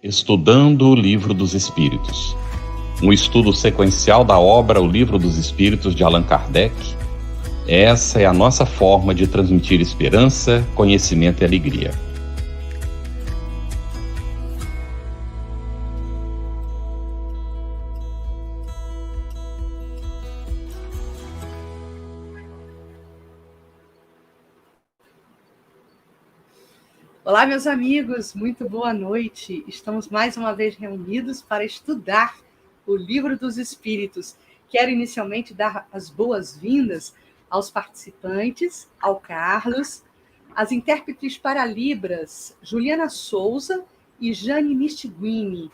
Estudando o Livro dos Espíritos. Um estudo sequencial da obra O Livro dos Espíritos de Allan Kardec. Essa é a nossa forma de transmitir esperança, conhecimento e alegria. Olá, meus amigos, muito boa noite. Estamos mais uma vez reunidos para estudar o Livro dos Espíritos. Quero inicialmente dar as boas-vindas aos participantes, ao Carlos, às intérpretes para Libras, Juliana Souza e Jane Mistiguini,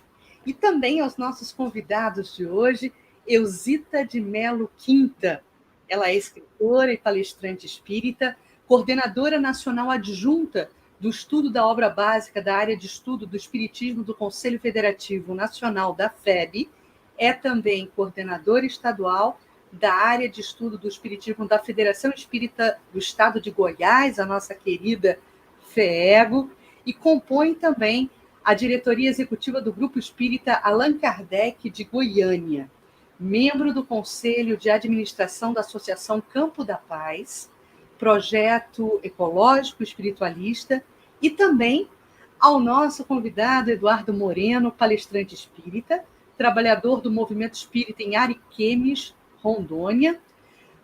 e também aos nossos convidados de hoje, Eusita de Melo Quinta. Ela é escritora e palestrante espírita, coordenadora nacional adjunta do estudo da obra básica da área de estudo do Espiritismo do Conselho Federativo Nacional da FEB, é também coordenadora estadual da área de estudo do Espiritismo da Federação Espírita do Estado de Goiás, a nossa querida FEEGO, e compõe também a diretoria executiva do Grupo Espírita Allan Kardec de Goiânia, membro do Conselho de Administração da Associação Campo da Paz, projeto ecológico espiritualista, e também ao nosso convidado Eduardo Moreno, palestrante espírita, trabalhador do Movimento Espírita em Ariquemes, Rondônia,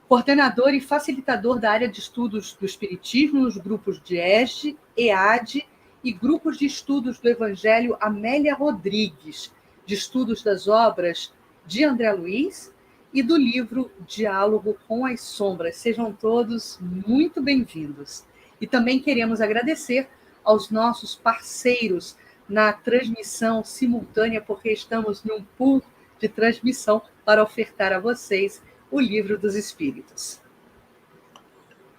coordenador e facilitador da área de estudos do Espiritismo nos grupos de ESG, EAD e grupos de estudos do Evangelho Amélia Rodrigues, de estudos das obras de André Luiz e do livro Diálogo com as Sombras. Sejam todos muito bem-vindos. E também queremos agradecer aos nossos parceiros na transmissão simultânea, porque estamos num pool de transmissão para ofertar a vocês o Livro dos Espíritos.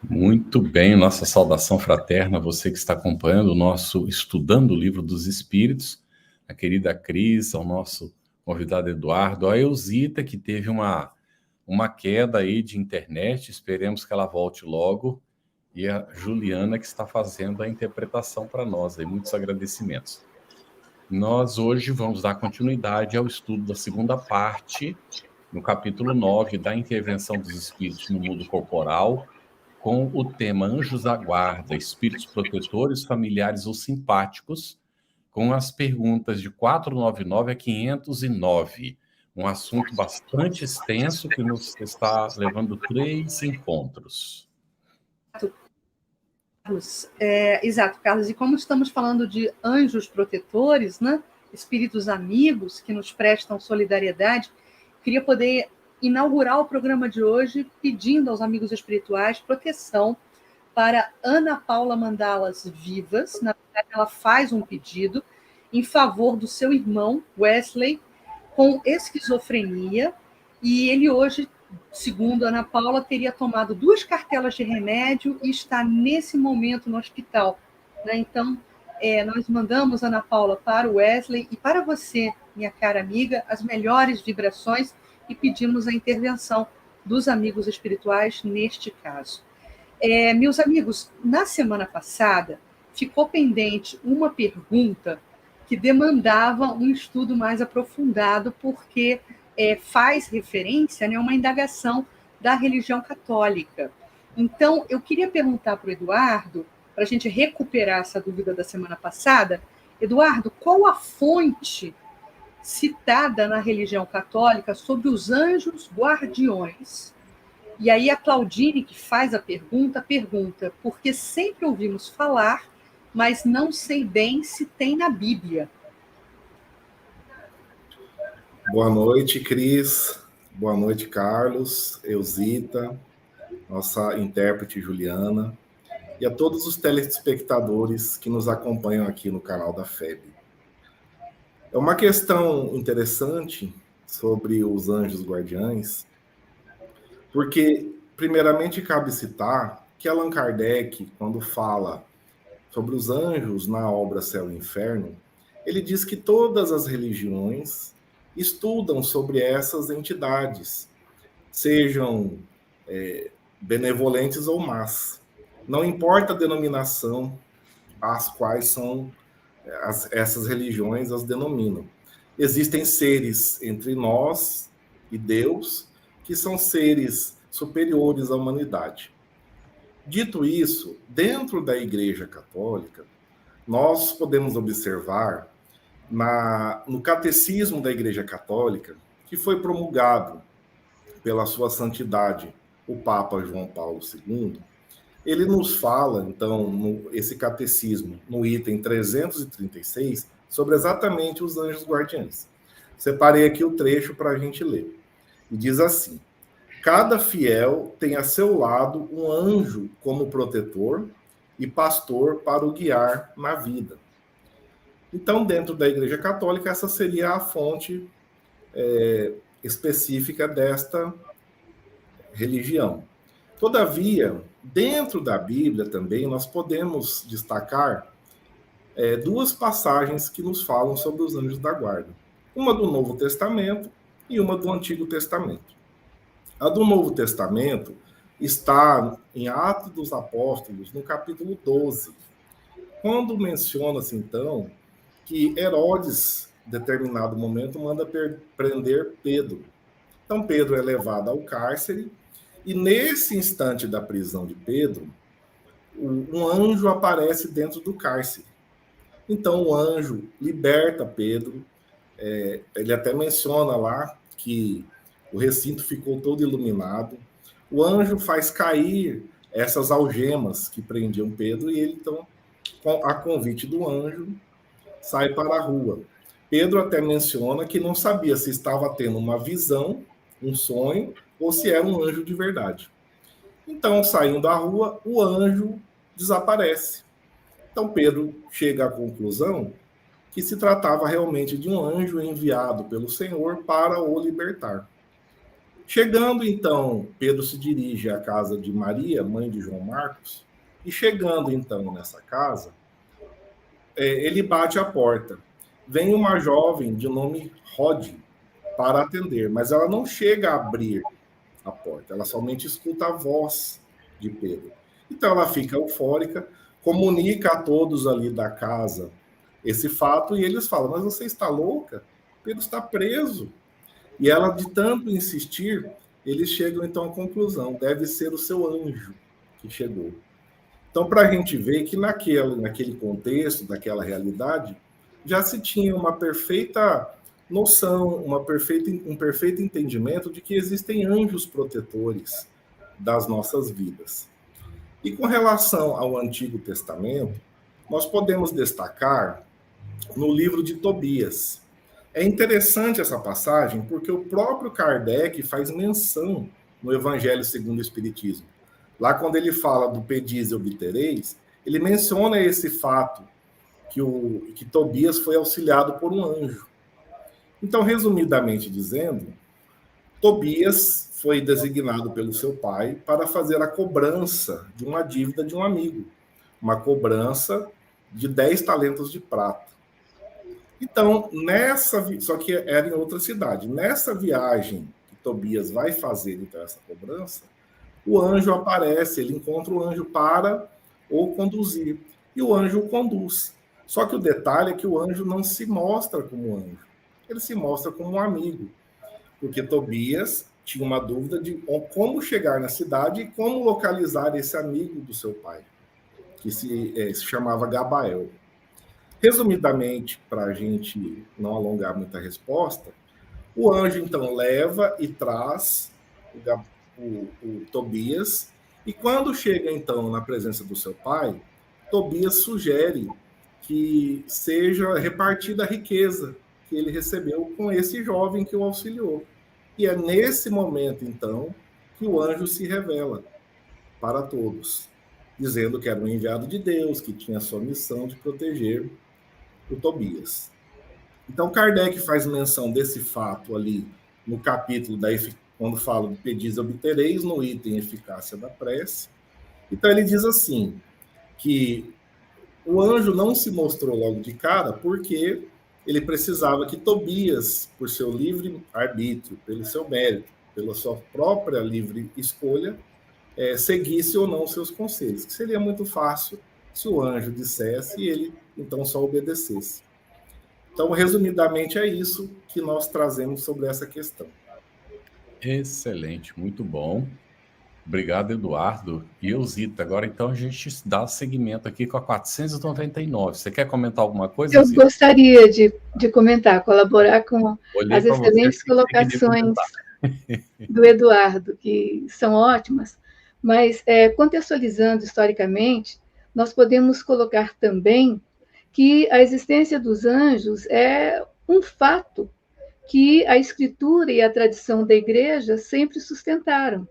Muito bem, nossa saudação fraterna a você que está acompanhando o nosso Estudando o Livro dos Espíritos, a querida Cris, ao nosso convidado Eduardo, a Eusita, que teve uma queda aí de internet, esperemos que ela volte logo, e a Juliana, que está fazendo a interpretação para nós, aí, muitos agradecimentos. Nós hoje vamos dar continuidade ao estudo da segunda parte, no capítulo 9, da intervenção dos espíritos no mundo corporal, com o tema Anjos da Guarda, espíritos protetores, familiares ou simpáticos, com as perguntas de 499 a 509, um assunto bastante extenso que nos está levando 3 encontros. Exato, Carlos. E como estamos falando de anjos protetores, né? Espíritos amigos que nos prestam solidariedade, queria poder inaugurar o programa de hoje pedindo aos amigos espirituais proteção para Ana Paula Mandalas Vivas. Na verdade, ela faz um pedido em favor do seu irmão, Wesley, com esquizofrenia, e ele hoje, segundo Ana Paula, teria tomado 2 cartelas de remédio e está nesse momento no hospital. Né? Então, nós mandamos, Ana Paula, para o Wesley e para você, minha cara amiga, as melhores vibrações e pedimos a intervenção dos amigos espirituais neste caso. Meus amigos, na semana passada ficou pendente uma pergunta que demandava um estudo mais aprofundado, porque faz referência, né, a uma indagação da religião católica. Então, eu queria perguntar para o Eduardo, para a gente recuperar essa dúvida da semana passada. Eduardo, qual a fonte citada na religião católica sobre os anjos guardiões? E aí a Claudine, que faz a pergunta, porque sempre ouvimos falar, mas não sei bem se tem na Bíblia. Boa noite, Cris. Boa noite, Carlos, Eusita, nossa intérprete Juliana, e a todos os telespectadores que nos acompanham aqui no canal da FEB. É uma questão interessante sobre os anjos guardiães, porque, primeiramente, cabe citar que Allan Kardec, quando fala sobre os anjos na obra Céu e Inferno, ele diz que todas as religiões estudam sobre essas entidades, sejam benevolentes ou más. Não importa a denominação às quais são essas religiões as denominam. Existem seres entre nós e Deus que são seres superiores à humanidade. Dito isso, dentro da Igreja Católica, nós podemos observar no Catecismo da Igreja Católica, que foi promulgado pela sua santidade, o Papa João Paulo II, ele nos fala, então, esse catecismo, no item 336, sobre exatamente os anjos guardiães. Separei aqui o trecho para a gente ler. E diz assim: cada fiel tem a seu lado um anjo como protetor e pastor para o guiar na vida. Então, dentro da Igreja Católica, essa seria a fonte específica desta religião. Todavia, dentro da Bíblia também, nós podemos destacar duas passagens que nos falam sobre os anjos da guarda. Uma do Novo Testamento e uma do Antigo Testamento. A do Novo Testamento está em Atos dos Apóstolos, no capítulo 12, quando menciona-se, então, que Herodes, em determinado momento, manda prender Pedro. Então, Pedro é levado ao cárcere, e nesse instante da prisão de Pedro, um anjo aparece dentro do cárcere. Então, o anjo liberta Pedro. Ele até menciona lá que o recinto ficou todo iluminado. O anjo faz cair essas algemas que prendiam Pedro, e ele, então, a convite do anjo, sai para a rua. Pedro até menciona que não sabia se estava tendo uma visão, um sonho, ou se era um anjo de verdade. Então, saindo da rua, o anjo desaparece. Então, Pedro chega à conclusão que se tratava realmente de um anjo enviado pelo Senhor para o libertar. Chegando, então, Pedro se dirige à casa de Maria, mãe de João Marcos, e chegando, então, nessa casa, ele bate a porta. Vem uma jovem de nome Rod para atender, mas ela não chega a abrir a porta, ela somente escuta a voz de Pedro. Então ela fica eufórica, comunica a todos ali da casa esse fato, e eles falam: mas você está louca? Pedro está preso. E ela, de tanto insistir, eles chegam então à conclusão: deve ser o seu anjo que chegou. Então, para a gente ver que naquele contexto, daquela realidade, já se tinha uma perfeita noção, um perfeito entendimento de que existem anjos protetores das nossas vidas. E com relação ao Antigo Testamento, nós podemos destacar no livro de Tobias. É interessante essa passagem porque o próprio Kardec faz menção no Evangelho segundo o Espiritismo. Lá quando ele fala do pedis e obtereis, ele menciona esse fato, que Tobias foi auxiliado por um anjo. Então, resumidamente dizendo, Tobias foi designado pelo seu pai para fazer a cobrança de uma dívida de um amigo, uma cobrança de 10 talentos de prata. Então, só que era em outra cidade. Nessa viagem que Tobias vai fazer, então, essa cobrança, o anjo aparece, ele encontra o anjo para o conduzir, e o anjo o conduz. Só que o detalhe é que o anjo não se mostra como anjo, ele se mostra como um amigo, porque Tobias tinha uma dúvida de como chegar na cidade e como localizar esse amigo do seu pai, que se chamava Gabael. Resumidamente, para a gente não alongar muita resposta, o anjo então leva e traz o Tobias, e quando chega então na presença do seu pai, Tobias sugere que seja repartida a riqueza que ele recebeu com esse jovem que o auxiliou. E é nesse momento, então, que o anjo se revela para todos, dizendo que era um enviado de Deus, que tinha a sua missão de proteger o Tobias. Então, Kardec faz menção desse fato ali no capítulo, quando fala do pedis e obtereis, no item eficácia da prece. Então, ele diz assim, que o anjo não se mostrou logo de cara porque ele precisava que Tobias, por seu livre arbítrio, pelo seu mérito, pela sua própria livre escolha, seguisse ou não seus conselhos, que seria muito fácil se o anjo dissesse e ele então só obedecesse. Então, resumidamente, é isso que nós trazemos sobre essa questão. Excelente, muito bom. Obrigado, Eduardo. E Eusita, agora então a gente dá seguimento aqui com a 499. Você quer comentar alguma coisa, Eu Eusita? gostaria de comentar, colaborar com Olhei as para você, excelentes pensei que você queria colocações comentar. do Eduardo, que são ótimas, mas contextualizando historicamente, nós podemos colocar também que a existência dos anjos é um fato que a Escritura e a tradição da Igreja sempre sustentaram.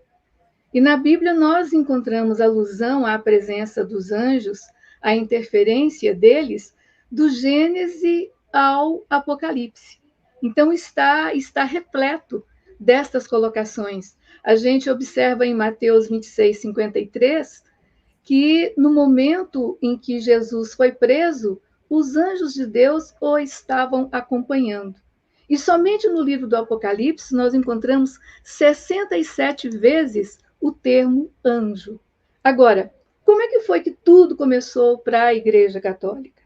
E na Bíblia nós encontramos alusão à presença dos anjos, à interferência deles, do Gênesis ao Apocalipse. Então está repleto destas colocações. A gente observa em Mateus 26, 53, que no momento em que Jesus foi preso, os anjos de Deus o estavam acompanhando. E somente no livro do Apocalipse nós encontramos 67 vezes o termo anjo. Agora, como é que foi que tudo começou para a Igreja Católica?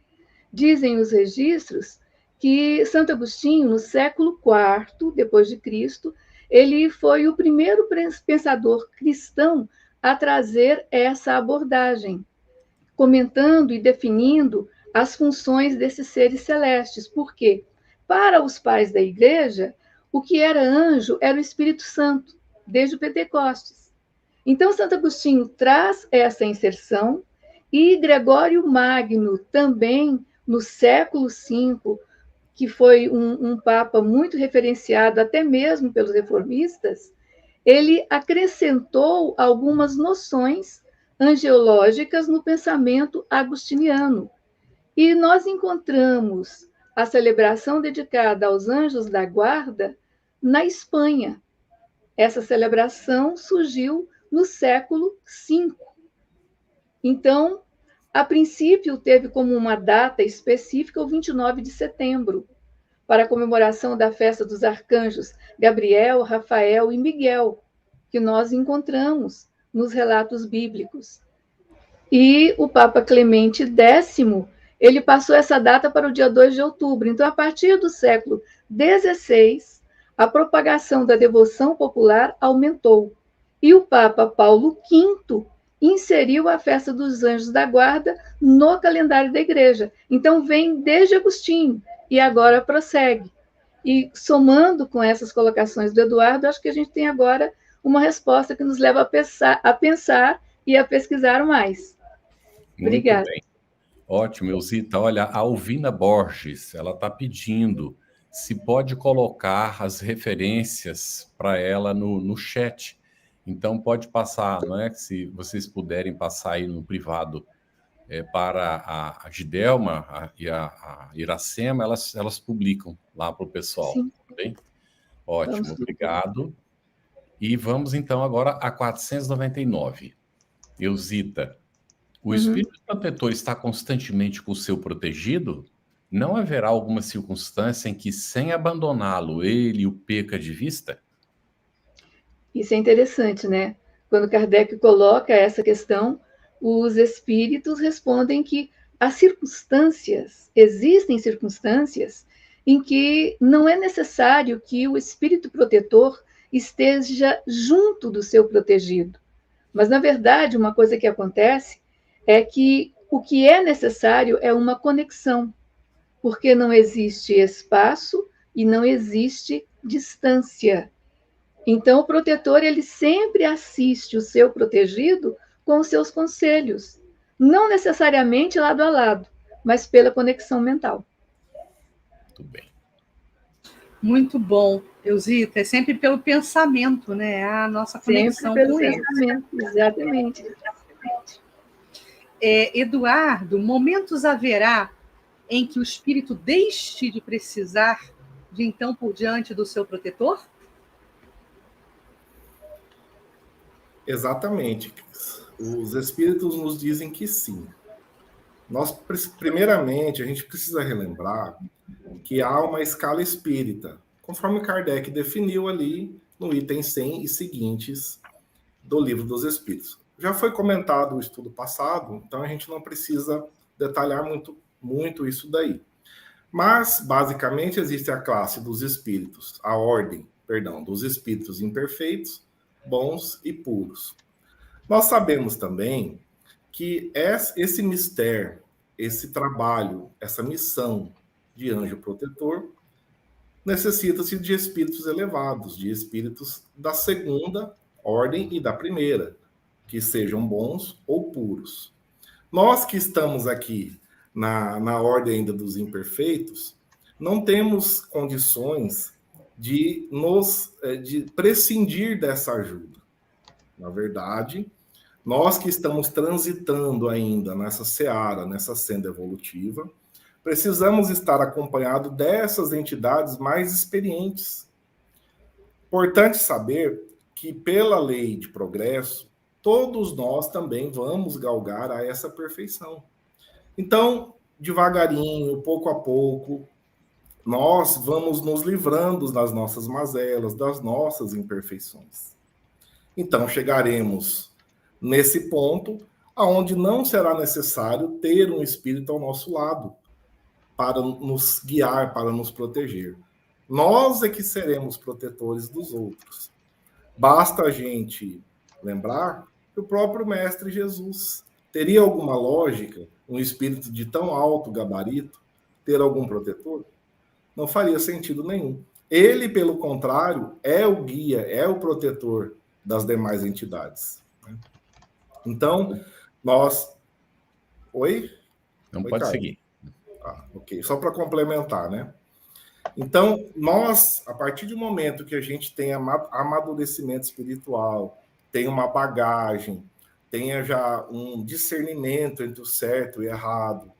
Dizem os registros que Santo Agostinho, no século IV depois de Cristo, ele foi o primeiro pensador cristão a trazer essa abordagem, comentando e definindo as funções desses seres celestes. Por quê? Para os pais da Igreja, o que era anjo era o Espírito Santo, desde o Pentecostes. Então, Santo Agostinho traz essa inserção e Gregório Magno, também no século V, que foi um papa muito referenciado até mesmo pelos reformistas, ele acrescentou algumas noções angelológicas no pensamento agostiniano. E nós encontramos a celebração dedicada aos anjos da guarda na Espanha. Essa celebração surgiu no século V. Então, a princípio, teve como uma data específica o 29 de setembro, para a comemoração da festa dos arcanjos Gabriel, Rafael e Miguel, que nós encontramos nos relatos bíblicos. E o Papa Clemente X, ele passou essa data para o dia 2 de outubro. Então, a partir do século XVI, a propagação da devoção popular aumentou. E o Papa Paulo V inseriu a festa dos Anjos da Guarda no calendário da Igreja. Então, vem desde Agostinho e agora prossegue. E somando com essas colocações do Eduardo, acho que a gente tem agora uma resposta que nos leva a pensar e a pesquisar mais. Obrigada. Muito bem. Ótimo, Eusita. Olha, a Alvina Borges, ela está pedindo se pode colocar as referências para ela no chat. Então, pode passar, não é? Se vocês puderem passar aí no privado para a Gidelma e a Iracema, elas publicam lá para o pessoal. Sim. Tá bem? Ótimo, obrigado. E vamos, então, agora a 499. Eusita, o espírito protetor está constantemente com o seu protegido? Não haverá alguma circunstância em que, sem abandoná-lo, ele o perca de vista? Isso é interessante, né? Quando Kardec coloca essa questão, os espíritos respondem que existem circunstâncias em que não é necessário que o espírito protetor esteja junto do seu protegido. Mas, na verdade, uma coisa que acontece é que o que é necessário é uma conexão, porque não existe espaço e não existe distância. Então, o protetor, ele sempre assiste o seu protegido com os seus conselhos, não necessariamente lado a lado, mas pela conexão mental. Muito bem. Muito bom, Eusita, é sempre pelo pensamento, né? A nossa conexão sempre pelo com pensamento, exatamente. Eduardo, momentos haverá em que o espírito deixe de precisar de então por diante do seu protetor? Exatamente. Os espíritos nos dizem que sim. Nós, primeiramente, a gente precisa relembrar que há uma escala espírita, conforme Kardec definiu ali no item 100 e seguintes do Livro dos Espíritos. Já foi comentado o estudo passado, então a gente não precisa detalhar muito muito isso daí. Mas, basicamente, existe a classe dos espíritos, a ordem, perdão, dos espíritos imperfeitos, bons e puros. Nós sabemos também que esse mistério, esse trabalho, essa missão de anjo protetor, necessita-se de espíritos elevados, de espíritos da segunda ordem e da primeira, que sejam bons ou puros. Nós que estamos aqui na ordem ainda dos imperfeitos, não temos condições de prescindir dessa ajuda. Na verdade, nós que estamos transitando ainda nessa seara, nessa senda evolutiva, precisamos estar acompanhados dessas entidades mais experientes. Importante saber que, pela lei de progresso, todos nós também vamos galgar a essa perfeição. Então, devagarinho, pouco a pouco, nós vamos nos livrando das nossas mazelas, das nossas imperfeições. Então, chegaremos nesse ponto aonde não será necessário ter um espírito ao nosso lado para nos guiar, para nos proteger. Nós é que seremos protetores dos outros. Basta a gente lembrar que o próprio Mestre Jesus teria alguma lógica, um espírito de tão alto gabarito, ter algum protetor? Não faria sentido nenhum. Ele, pelo contrário, é o guia, é o protetor das demais entidades. Então, nós... Oi? Não Oi, pode Carlos. seguir. Ok, só para complementar, né? Então, nós, a partir do momento que a gente tem amadurecimento espiritual, tem uma bagagem, tenha já um discernimento entre o certo e o errado,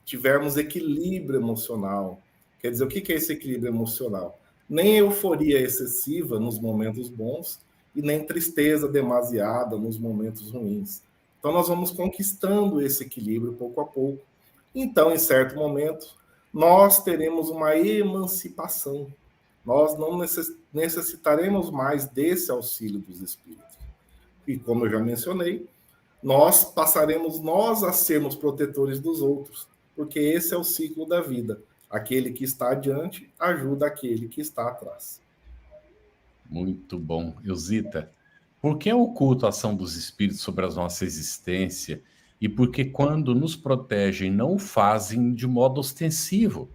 tivermos equilíbrio emocional. Quer dizer, o que é esse equilíbrio emocional? Nem euforia excessiva nos momentos bons e nem tristeza demasiada nos momentos ruins. Então, nós vamos conquistando esse equilíbrio pouco a pouco. Então, em certo momento, nós teremos uma emancipação. Nós não necessitaremos mais desse auxílio dos espíritos. E, como eu já mencionei, nós passaremos a sermos protetores dos outros, porque esse é o ciclo da vida. Aquele que está adiante ajuda aquele que está atrás. Muito bom. Eusita, por que oculta a ação dos espíritos sobre a nossa existência e por que, quando nos protegem, não o fazem de modo ostensivo?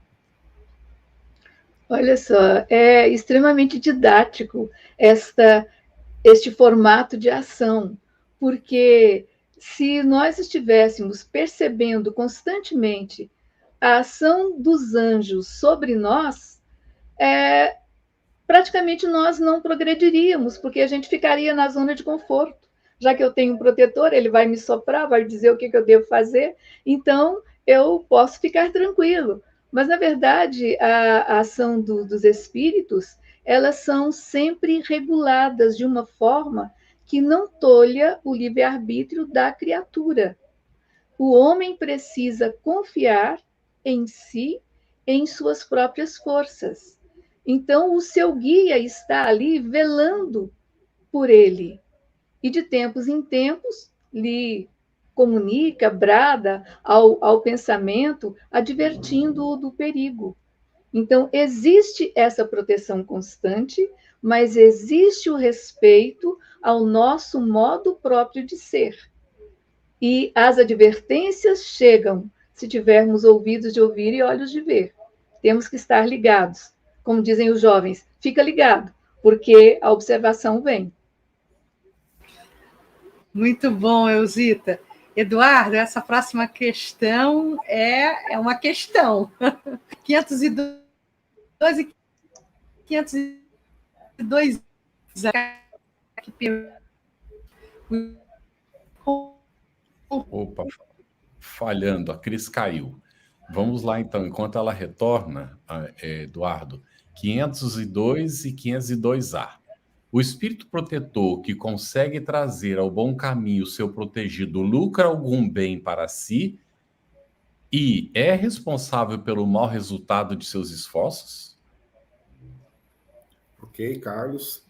Olha só, é extremamente didático este formato de ação, porque se nós estivéssemos percebendo constantemente a ação dos anjos sobre nós, praticamente nós não progrediríamos, porque a gente ficaria na zona de conforto. Já que eu tenho um protetor, ele vai me soprar, vai dizer o que eu devo fazer, então eu posso ficar tranquilo. Mas, na verdade, a ação dos espíritos, elas são sempre reguladas de uma forma que não tolha o livre-arbítrio da criatura. O homem precisa confiar em si, em suas próprias forças. Então, o seu guia está ali velando por ele. E de tempos em tempos lhe comunica, brada ao pensamento, advertindo-o do perigo. Então, existe essa proteção constante, mas existe o respeito ao nosso modo próprio de ser. E as advertências chegam se tivermos ouvidos de ouvir e olhos de ver. Temos que estar ligados. Como dizem os jovens, fica ligado, porque a observação vem. Muito bom, Eusita. Eduardo, essa próxima questão é uma questão. 502 e 502. Opa, falhando, a Cris caiu. Vamos lá, então, enquanto ela retorna, Eduardo, 502 e 502A. O espírito protetor que consegue trazer ao bom caminho o seu protegido lucra algum bem para si e é responsável pelo mau resultado de seus esforços? Ok, Carlos.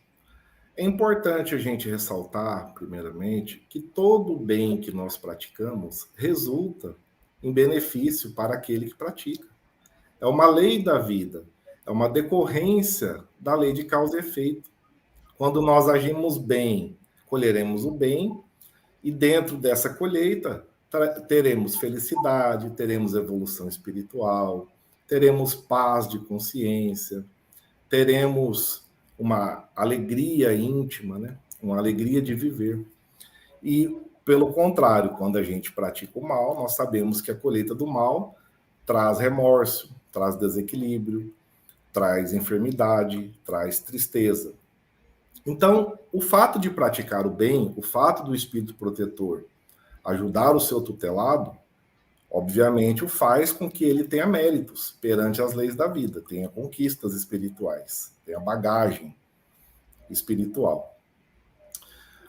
É importante a gente ressaltar, primeiramente, que todo bem que nós praticamos resulta em benefício para aquele que pratica. É uma lei da vida, é uma decorrência da lei de causa e efeito. Quando nós agimos bem, colheremos o bem, e dentro dessa colheita teremos felicidade, teremos evolução espiritual, teremos paz de consciência, teremos uma alegria íntima, né? Uma alegria de viver. E, pelo contrário, quando a gente pratica o mal, nós sabemos que a colheita do mal traz remorso, traz desequilíbrio, traz enfermidade, traz tristeza. Então, o fato de praticar o bem, o fato do espírito protetor ajudar o seu tutelado, obviamente o faz com que ele tenha méritos perante as leis da vida, tenha conquistas espirituais, tenha bagagem espiritual.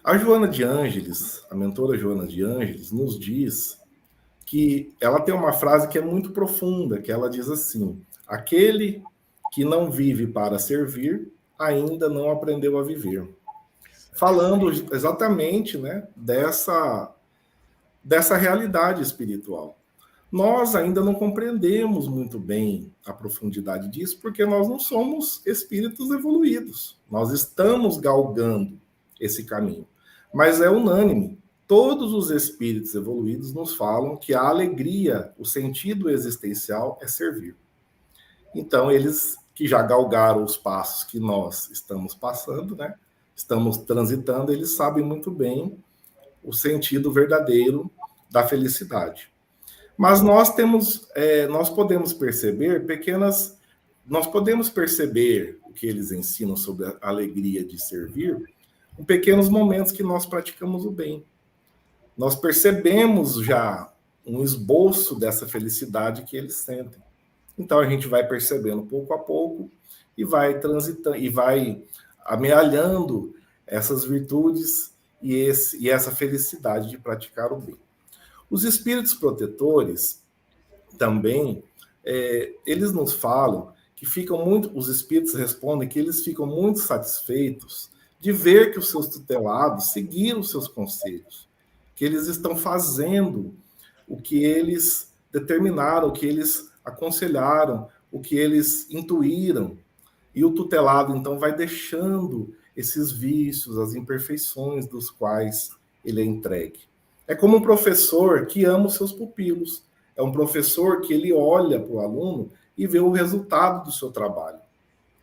A Joana de Ângeles, a mentora Joana de Ângeles, nos diz que ela tem uma frase que é muito profunda, que ela diz assim: aquele que não vive para servir ainda não aprendeu a viver. Falando exatamente, né, dessa realidade espiritual. Nós ainda não compreendemos muito bem a profundidade disso, porque nós não somos espíritos evoluídos. Nós estamos galgando esse caminho. Mas é unânime. Todos os espíritos evoluídos nos falam que a alegria, o sentido existencial é servir. Então, eles que já galgaram os passos que nós estamos passando, né? Estamos transitando, eles sabem muito bem o sentido verdadeiro da felicidade. Mas nós podemos perceber o que eles ensinam sobre a alegria de servir em pequenos momentos que nós praticamos o bem. Nós percebemos já um esboço dessa felicidade que eles sentem. Então a gente vai percebendo pouco a pouco e vai transitando e vai amealhando essas virtudes e essa felicidade de praticar o bem. Os espíritos protetores também, eles nos falam que os espíritos respondem que eles ficam muito satisfeitos de ver que os seus tutelados seguiram os seus conselhos, que eles estão fazendo o que eles determinaram, o que eles aconselharam, o que eles intuíram. E o tutelado, então, vai deixando esses vícios, as imperfeições dos quais ele é entregue. É como um professor que ama os seus pupilos. É um professor que ele olha para o aluno e vê o resultado do seu trabalho.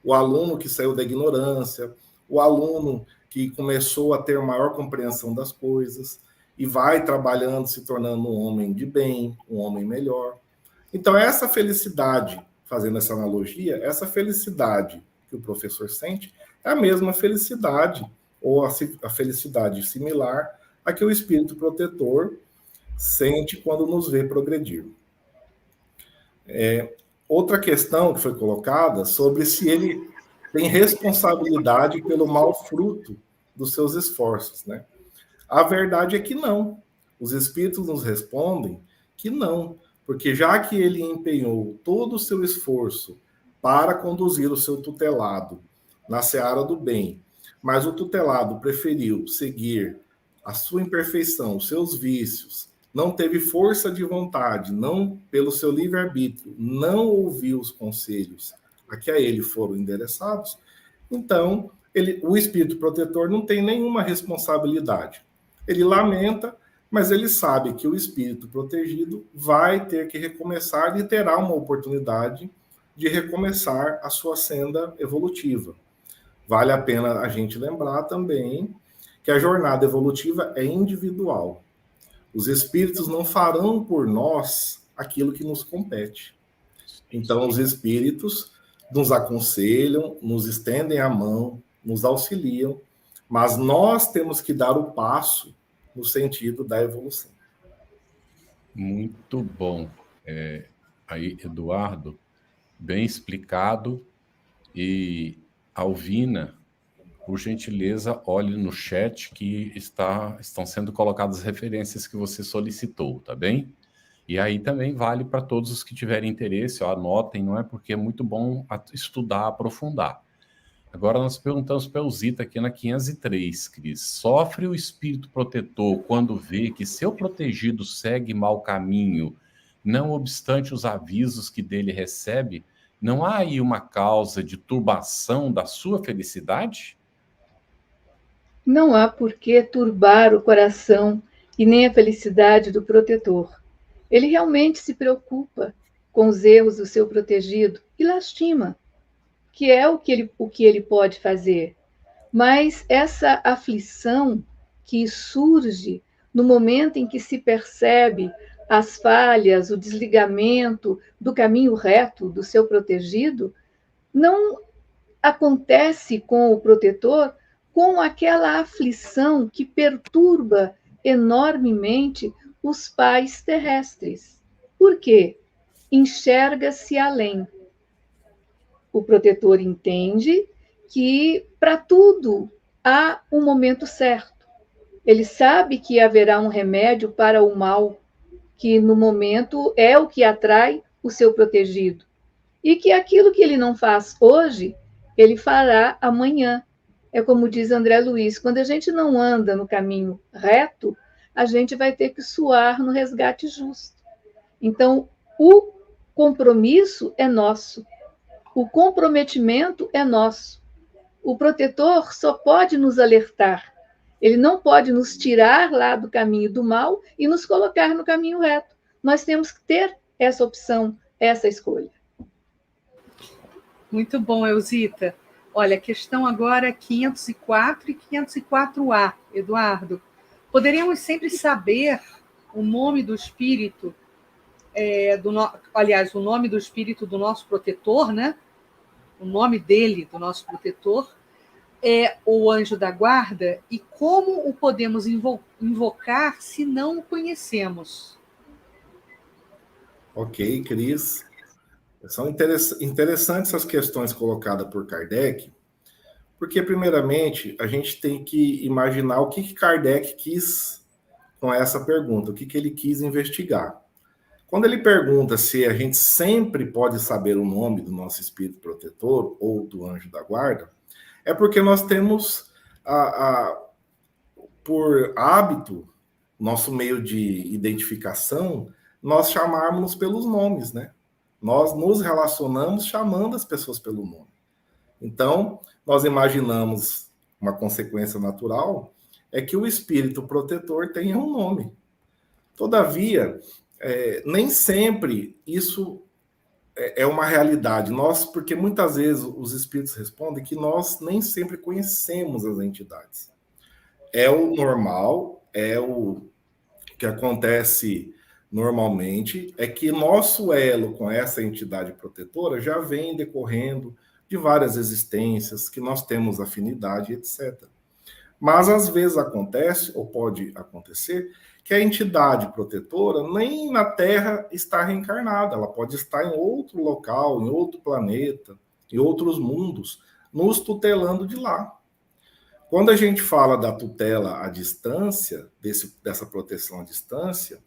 O aluno que saiu da ignorância, o aluno que começou a ter maior compreensão das coisas e vai trabalhando, se tornando um homem de bem, um homem melhor. Então, essa felicidade, fazendo essa analogia, essa felicidade que o professor sente é a mesma felicidade, ou a felicidade similar a que o espírito protetor sente quando nos vê progredir. Outra questão que foi colocada sobre se ele tem responsabilidade pelo mau fruto dos seus esforços, né? A verdade é que não. Os espíritos nos respondem que não, porque já que ele empenhou todo o seu esforço para conduzir o seu tutelado na seara do bem, mas o tutelado preferiu seguir a sua imperfeição, os seus vícios, não teve força de vontade, não pelo seu livre-arbítrio, não ouviu os conselhos a que a ele foram endereçados, então o espírito protetor não tem nenhuma responsabilidade. Ele lamenta, mas ele sabe que o espírito protegido vai ter que recomeçar e terá uma oportunidade de recomeçar a sua senda evolutiva. Vale a pena a gente lembrar também que a jornada evolutiva é individual. Os espíritos não farão por nós aquilo que nos compete. Então, os espíritos nos aconselham, nos estendem a mão, nos auxiliam, mas nós temos que dar o passo no sentido da evolução. Muito bom. Aí, Eduardo, bem explicado. E Alvina, por gentileza, olhe no chat que estão sendo colocadas as referências que você solicitou, tá bem? E aí também vale para todos os que tiverem interesse, anotem, não é? Porque é muito bom estudar, aprofundar. Agora nós perguntamos para o Zita aqui na 503, Cris. Sofre o espírito protetor quando vê que seu protegido segue mau caminho não obstante os avisos que dele recebe, não há aí uma causa de turbação da sua felicidade? Não há por que turbar o coração e nem a felicidade do protetor. Ele realmente se preocupa com os erros do seu protegido e lastima, que é o que ele pode fazer. Mas essa aflição que surge no momento em que se percebe as falhas, o desligamento do caminho reto do seu protegido, não acontece com o protetor com aquela aflição que perturba enormemente os pais terrestres. Por quê? Enxerga-se além. O protetor entende que para tudo há um momento certo. Ele sabe que haverá um remédio para o mal, que no momento é o que atrai o seu protegido. E que aquilo que ele não faz hoje, ele fará amanhã. É como diz André Luiz, quando a gente não anda no caminho reto, a gente vai ter que suar no resgate justo. Então, o compromisso é nosso. O comprometimento é nosso. O protetor só pode nos alertar. Ele não pode nos tirar lá do caminho do mal e nos colocar no caminho reto. Nós temos que ter essa opção, essa escolha. Muito bom, Elzita. Olha, a questão agora é 504 e 504A, Eduardo. Poderíamos sempre saber o nome do espírito, aliás, o nome do espírito do nosso protetor, né? O nome dele, do nosso protetor, é o anjo da guarda, e como o podemos invocar se não o conhecemos? Ok, Cris. São interessantes essas questões colocadas por Kardec, porque, primeiramente, a gente tem que imaginar o que Kardec quis com essa pergunta, o que ele quis investigar. Quando ele pergunta se a gente sempre pode saber o nome do nosso espírito protetor ou do anjo da guarda, é porque nós temos, por hábito, nosso meio de identificação, nós chamarmos pelos nomes, né? Nós nos relacionamos chamando as pessoas pelo nome. Então, nós imaginamos uma consequência natural é que o espírito protetor tenha um nome. Todavia, nem sempre isso é uma realidade. Porque muitas vezes os espíritos respondem que nós nem sempre conhecemos as entidades. É o normal, é o que acontece normalmente, é que nosso elo com essa entidade protetora já vem decorrendo de várias existências, que nós temos afinidade, etc. Mas às vezes acontece, ou pode acontecer, que a entidade protetora nem na Terra está reencarnada, ela pode estar em outro local, em outro planeta, em outros mundos, nos tutelando de lá. Quando a gente fala da tutela à distância, dessa proteção à distância,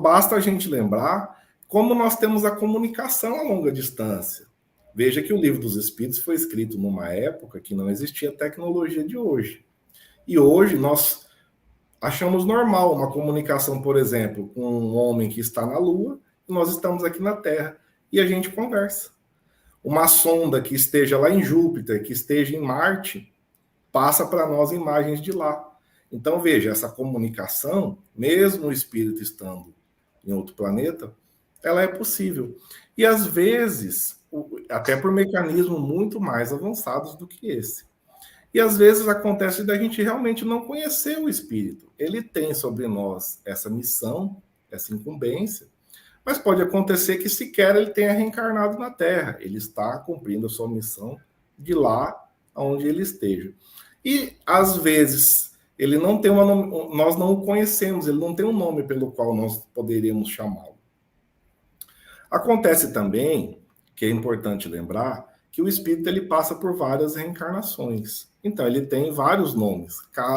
basta a gente lembrar como nós temos a comunicação a longa distância. Veja que o Livro dos Espíritos foi escrito numa época que não existia a tecnologia de hoje. E hoje nós achamos normal uma comunicação, por exemplo, com um homem que está na Lua, e nós estamos aqui na Terra, e a gente conversa. Uma sonda que esteja lá em Júpiter, que esteja em Marte, passa para nós imagens de lá. Então, veja, essa comunicação, mesmo o espírito estando em outro planeta, ela é possível. E, às vezes, até por mecanismos muito mais avançados do que esse. E, às vezes, acontece da gente realmente não conhecer o espírito. Ele tem sobre nós essa missão, essa incumbência, mas pode acontecer que sequer ele tenha reencarnado na Terra. Ele está cumprindo a sua missão de lá onde ele esteja. E, às vezes, ele não tem nós não o conhecemos, ele não tem um nome pelo qual nós poderíamos chamá-lo. Acontece também, que é importante lembrar, que o espírito ele passa por várias reencarnações. Então, ele tem vários nomes.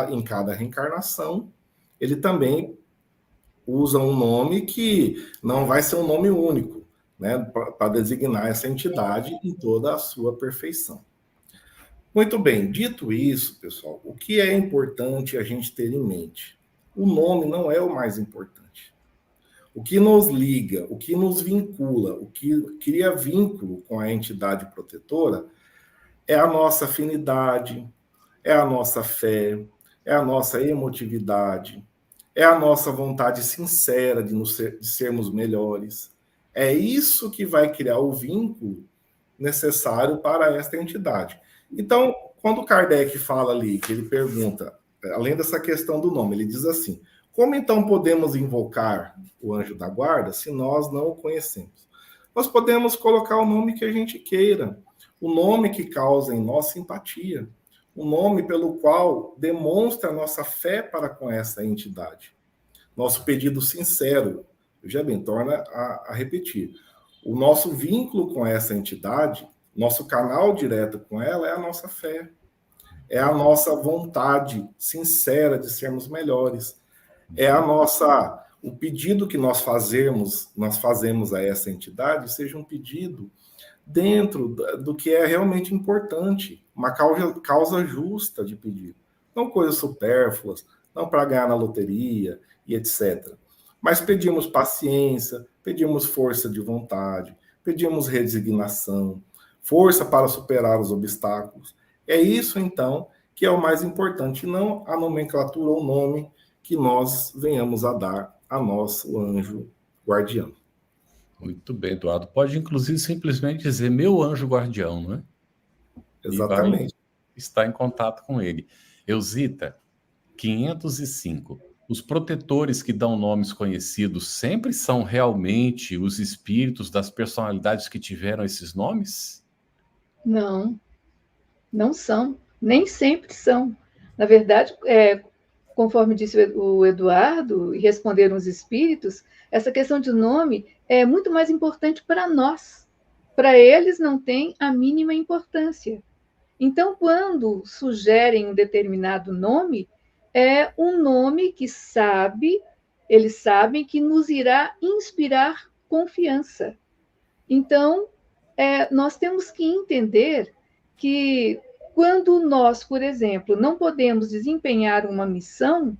Em cada reencarnação, ele também usa um nome que não vai ser um nome único, né, para designar essa entidade em toda a sua perfeição. Muito bem, dito isso, pessoal, o que é importante a gente ter em mente? O nome não é o mais importante. O que nos liga, o que nos vincula, o que cria vínculo com a entidade protetora é a nossa afinidade, é a nossa fé, é a nossa emotividade, é a nossa vontade sincera de sermos melhores. É isso que vai criar o vínculo necessário para esta entidade. Então, quando Kardec fala ali, que ele pergunta, além dessa questão do nome, ele diz assim: como então podemos invocar o anjo da guarda se nós não o conhecemos? Nós podemos colocar o nome que a gente queira, o nome que causa em nós simpatia, o nome pelo qual demonstra a nossa fé para com essa entidade. Nosso pedido sincero, já bem, torna a repetir. O nosso vínculo com essa entidade, nosso canal direto com ela é a nossa fé, é a nossa vontade sincera de sermos melhores, é o pedido que nós fazemos a essa entidade seja um pedido dentro do que é realmente importante, uma causa justa de pedir, não coisas supérfluas, não para ganhar na loteria e etc. Mas pedimos paciência, pedimos força de vontade, pedimos resignação, força para superar os obstáculos. É isso, então, que é o mais importante, não a nomenclatura ou nome que nós venhamos a dar a nosso anjo guardião. Muito bem, Eduardo. Pode, inclusive, simplesmente dizer meu anjo guardião, não é? Exatamente. Está em contato com ele. Eusita, 505. Os protetores que dão nomes conhecidos sempre são realmente os espíritos das personalidades que tiveram esses nomes? Não, não são. Nem sempre são. Na verdade, conforme disse o Eduardo, e responderam os espíritos, essa questão de nome é muito mais importante para nós. Para eles não tem a mínima importância. Então, quando sugerem um determinado nome, é um nome que eles sabem que nos irá inspirar confiança. Então, nós temos que entender que quando nós, por exemplo, não podemos desempenhar uma missão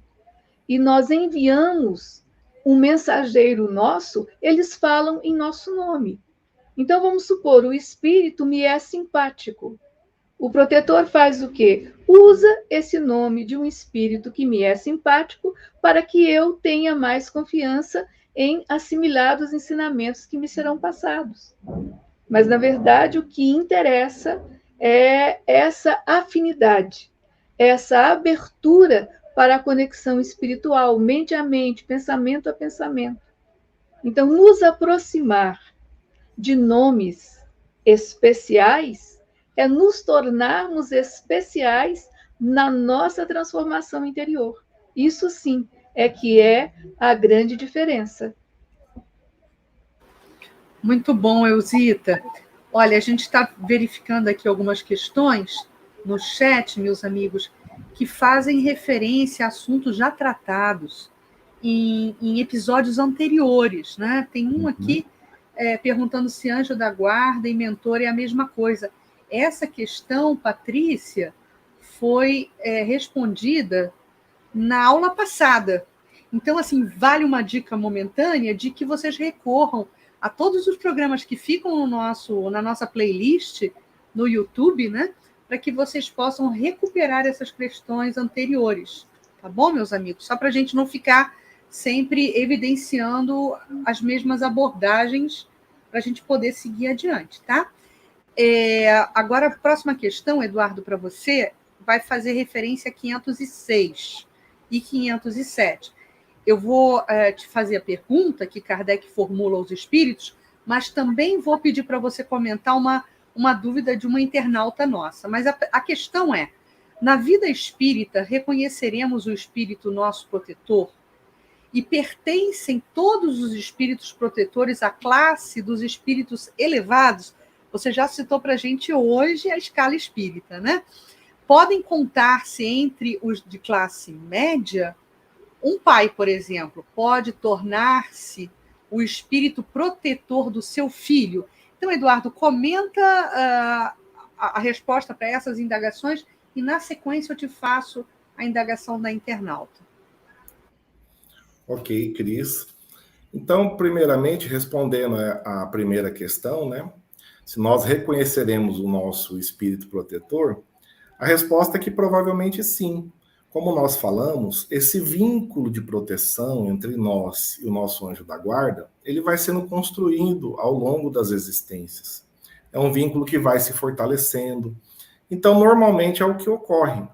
e nós enviamos um mensageiro nosso, eles falam em nosso nome. Então, vamos supor, o espírito me é simpático. O protetor faz o quê? Usa esse nome de um espírito que me é simpático para que eu tenha mais confiança em assimilar os ensinamentos que me serão passados. Mas, na verdade, o que interessa é essa afinidade, essa abertura para a conexão espiritual, mente a mente, pensamento a pensamento. Então, nos aproximar de nomes especiais é nos tornarmos especiais na nossa transformação interior. Isso sim é que é a grande diferença. Muito bom, Eusita. Olha, a gente está verificando aqui algumas questões no chat, meus amigos, que fazem referência a assuntos já tratados em episódios anteriores, né? Tem um aqui perguntando se anjo da guarda e mentor é a mesma coisa. Essa questão, Patrícia, foi respondida na aula passada. Então, assim, vale uma dica momentânea de que vocês recorram a todos os programas que ficam na nossa playlist no YouTube, né? Para que vocês possam recuperar essas questões anteriores. Tá bom, meus amigos? Só para a gente não ficar sempre evidenciando as mesmas abordagens para a gente poder seguir adiante, tá? Agora, a próxima questão, Eduardo, para você, vai fazer referência a 506 e 507. Eu vou te fazer a pergunta que Kardec formula aos espíritos, mas também vou pedir para você comentar uma dúvida de uma internauta nossa. Mas a questão é, na vida espírita, reconheceremos o espírito nosso protetor? E pertencem todos os espíritos protetores à classe dos espíritos elevados? Você já citou para a gente hoje a escala espírita, né? Podem contar-se entre os de classe média? Um pai, por exemplo, pode tornar-se o espírito protetor do seu filho? Então, Eduardo, comenta a resposta para essas indagações e, na sequência, eu te faço a indagação da internauta. Ok, Cris. Então, primeiramente, respondendo à primeira questão, né? Se nós reconheceremos o nosso espírito protetor, a resposta é que provavelmente sim. Como nós falamos, esse vínculo de proteção entre nós e o nosso anjo da guarda, ele vai sendo construído ao longo das existências. É um vínculo que vai se fortalecendo. Então, normalmente é o que ocorre.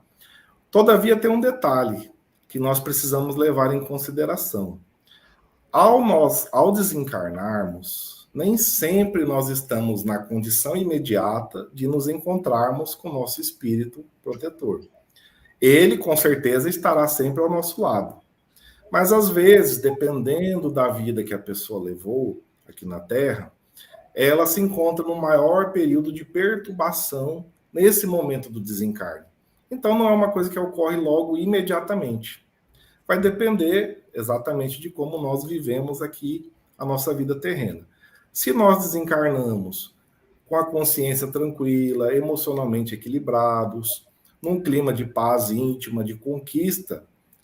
Todavia, tem um detalhe que nós precisamos levar em consideração. Ao desencarnarmos, nem sempre nós estamos na condição imediata de nos encontrarmos com o nosso espírito protetor. Ele, com certeza, estará sempre ao nosso lado. Mas, às vezes, dependendo da vida que a pessoa levou aqui na Terra, ela se encontra no maior período de perturbação nesse momento do desencarne. Então, não é uma coisa que ocorre logo imediatamente. Vai depender exatamente de como nós vivemos aqui a nossa vida terrena. Se nós desencarnamos com a consciência tranquila, emocionalmente equilibrados, num clima de paz íntima, de conquista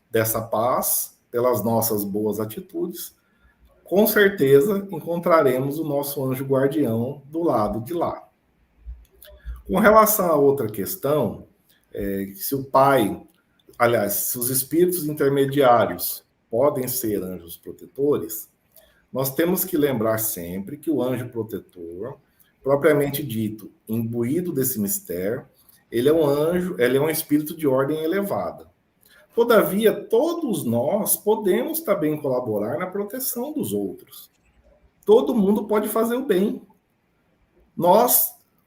dessa paz, pelas nossas boas atitudes, com certeza encontraremos o nosso anjo guardião do lado de lá. Com relação a outra questão, se o pai, aliás, se os espíritos intermediários podem ser anjos protetores, nós temos que lembrar sempre que o anjo protetor, propriamente dito, imbuído desse mistério, ele é um anjo, ele é um espírito de ordem elevada. Todavia, todos nós podemos também colaborar na proteção dos outros. Todo mundo pode fazer o bem.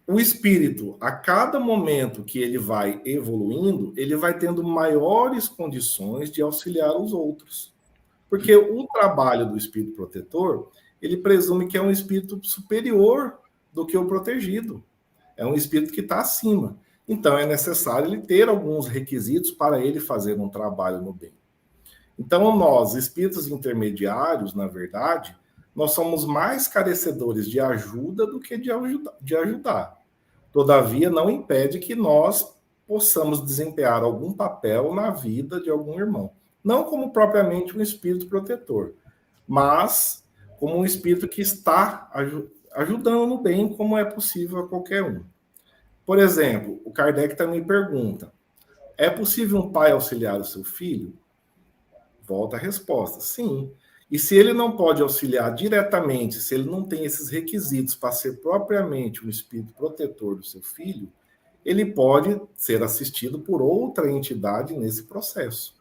O espírito, a cada momento que ele vai evoluindo, ele vai tendo maiores condições de auxiliar os outros. Porque o trabalho do espírito protetor, ele presume que é um espírito superior do que o protegido. É um espírito que está acima. Então, é necessário ele ter alguns requisitos para ele fazer um trabalho no bem. Então, nós, espíritos intermediários, na verdade, nós somos mais carecedores de ajuda do que de ajudar. Todavia, não impede que nós possamos desempenhar algum papel na vida de algum irmão. Não como propriamente um espírito protetor, mas como um espírito que está ajudando no bem, como é possível a qualquer um. Por exemplo, o Kardec também pergunta, é possível um pai auxiliar o seu filho? Volta a resposta, sim. E se ele não pode auxiliar diretamente, se ele não tem esses requisitos para ser propriamente um espírito protetor do seu filho, ele pode ser assistido por outra entidade nesse processo.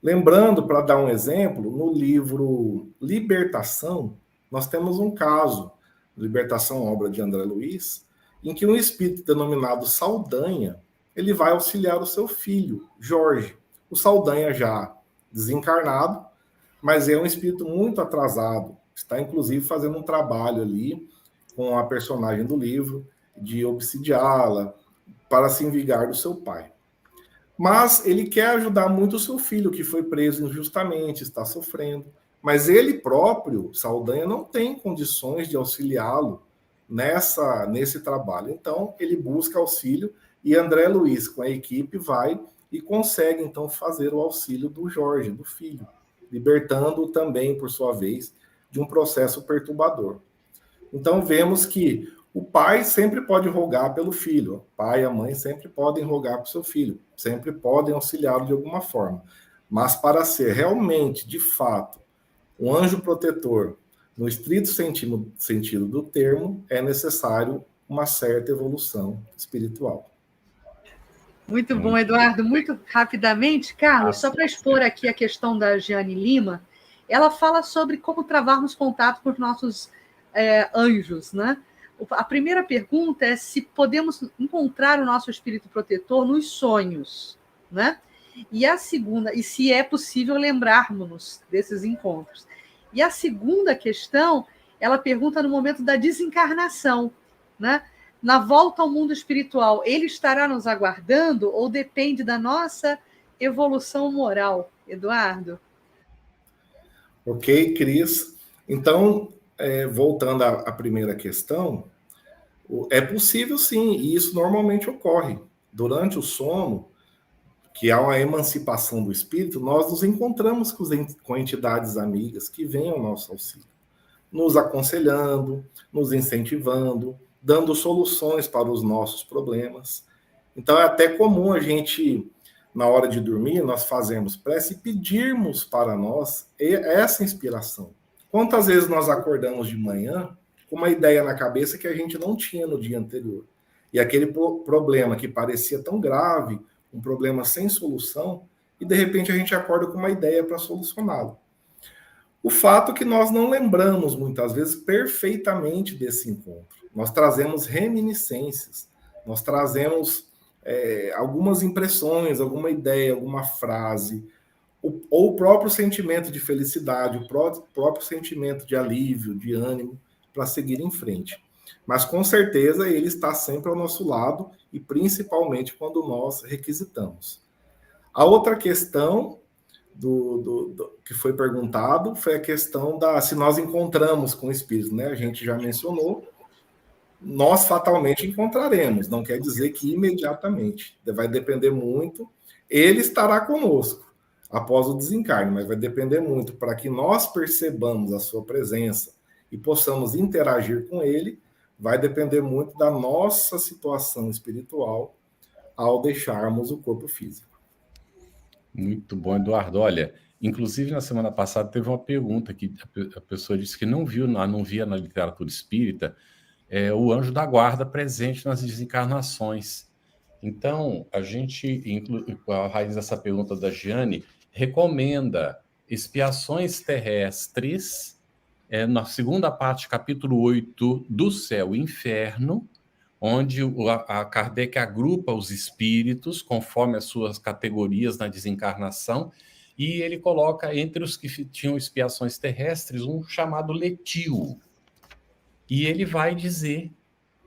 Lembrando, para dar um exemplo, no livro Libertação, nós temos um caso, Libertação, obra de André Luiz, em que um espírito denominado Saldanha, ele vai auxiliar o seu filho, Jorge. O Saldanha já desencarnado, mas é um espírito muito atrasado. Está, inclusive, fazendo um trabalho ali com a personagem do livro, de obsidiá-la, para se vingar do seu pai. Mas ele quer ajudar muito o seu filho, que foi preso injustamente, está sofrendo. Mas ele próprio, Saldanha, não tem condições de auxiliá-lo nesse trabalho. Então, ele busca auxílio e André Luiz, com a equipe, vai e consegue, então, fazer o auxílio do Jorge, do filho, libertando-o também, por sua vez, de um processo perturbador. Então, vemos que o pai sempre pode rogar pelo filho, o pai e a mãe sempre podem rogar para o seu filho, sempre podem auxiliá-lo de alguma forma. Mas para ser realmente, de fato, um anjo protetor, no estrito sentido do termo, é necessário uma certa evolução espiritual. Muito bom, Eduardo. Muito rapidamente, Carlos, só para expor aqui a questão da Jeane Lima, ela fala sobre como travarmos contato com os nossos anjos, né? A primeira pergunta é se podemos encontrar o nosso espírito protetor nos sonhos, né? E a segunda, e se é possível lembrarmos desses encontros. E a segunda questão, ela pergunta no momento da desencarnação, né? Na volta ao mundo espiritual, ele estará nos aguardando ou depende da nossa evolução moral? Eduardo? Ok, Cris. Então, voltando à primeira questão, é possível sim, e isso normalmente ocorre. Durante o sono, que ao a emancipação do espírito, nós nos encontramos com entidades amigas que vêm ao nosso auxílio, nos aconselhando, nos incentivando, dando soluções para os nossos problemas. Então é até comum a gente, na hora de dormir, nós fazemos prece e pedirmos para nós essa inspiração. Quantas vezes nós acordamos de manhã com uma ideia na cabeça que a gente não tinha no dia anterior? E aquele problema que parecia tão grave, um problema sem solução, e de repente a gente acorda com uma ideia para solucioná-lo. O fato é que nós não lembramos, muitas vezes, perfeitamente desse encontro. Nós trazemos reminiscências, nós trazemos algumas impressões, alguma ideia, alguma frase, ou o próprio sentimento de felicidade, o próprio sentimento de alívio, de ânimo, para seguir em frente. Mas, com certeza, ele está sempre ao nosso lado, e principalmente quando nós requisitamos. A outra questão que foi perguntado foi a questão se nós encontramos com o Espírito, né? A gente já mencionou, nós fatalmente encontraremos, não quer dizer que imediatamente, vai depender muito, ele estará conosco após o desencarne, mas vai depender muito para que nós percebamos a sua presença e possamos interagir com ele, vai depender muito da nossa situação espiritual ao deixarmos o corpo físico. Muito bom, Eduardo. Olha, inclusive na semana passada teve uma pergunta que a pessoa disse que não via na literatura espírita o anjo da guarda presente nas desencarnações. Então, a gente, a raiz dessa pergunta da Giane, recomenda expiações terrestres, na segunda parte, capítulo 8, do Céu e Inferno, onde a Kardec agrupa os espíritos conforme as suas categorias na desencarnação, e ele coloca entre os que tinham expiações terrestres um chamado Letio. E ele vai dizer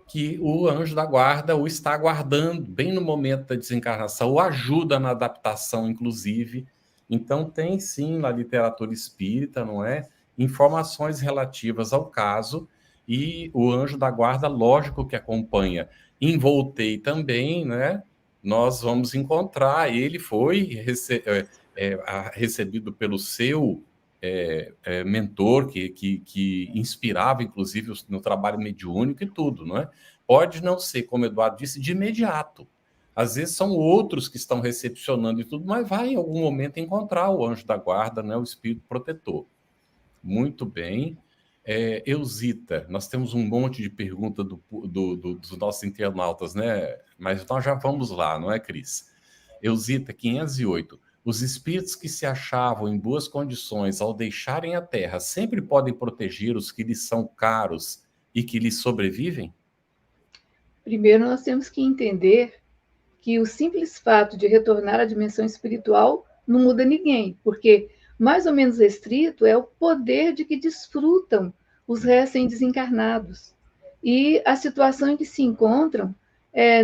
que o anjo da guarda o está aguardando bem no momento da desencarnação, o ajuda na adaptação, inclusive. Então, tem sim na literatura espírita, não é? Informações relativas ao caso, e o anjo da guarda, lógico que acompanha. Em Voltei também, né? Nós vamos encontrar, ele foi recebido pelo seu mentor, que inspirava, inclusive, no trabalho mediúnico e tudo, não é? Pode não ser, como o Eduardo disse, de imediato. Às vezes são outros que estão recepcionando e tudo, mas vai em algum momento encontrar o anjo da guarda, né, o espírito protetor. Muito bem. Eusita, nós temos um monte de perguntas dos nossos internautas, né? Mas nós já vamos lá, não é, Cris? Eusita, 508. Os espíritos que se achavam em boas condições ao deixarem a Terra sempre podem proteger os que lhes são caros e que lhes sobrevivem? Primeiro, nós temos que entender que o simples fato de retornar à dimensão espiritual não muda ninguém, porque mais ou menos restrito é o poder de que desfrutam os recém-desencarnados. E a situação em que se encontram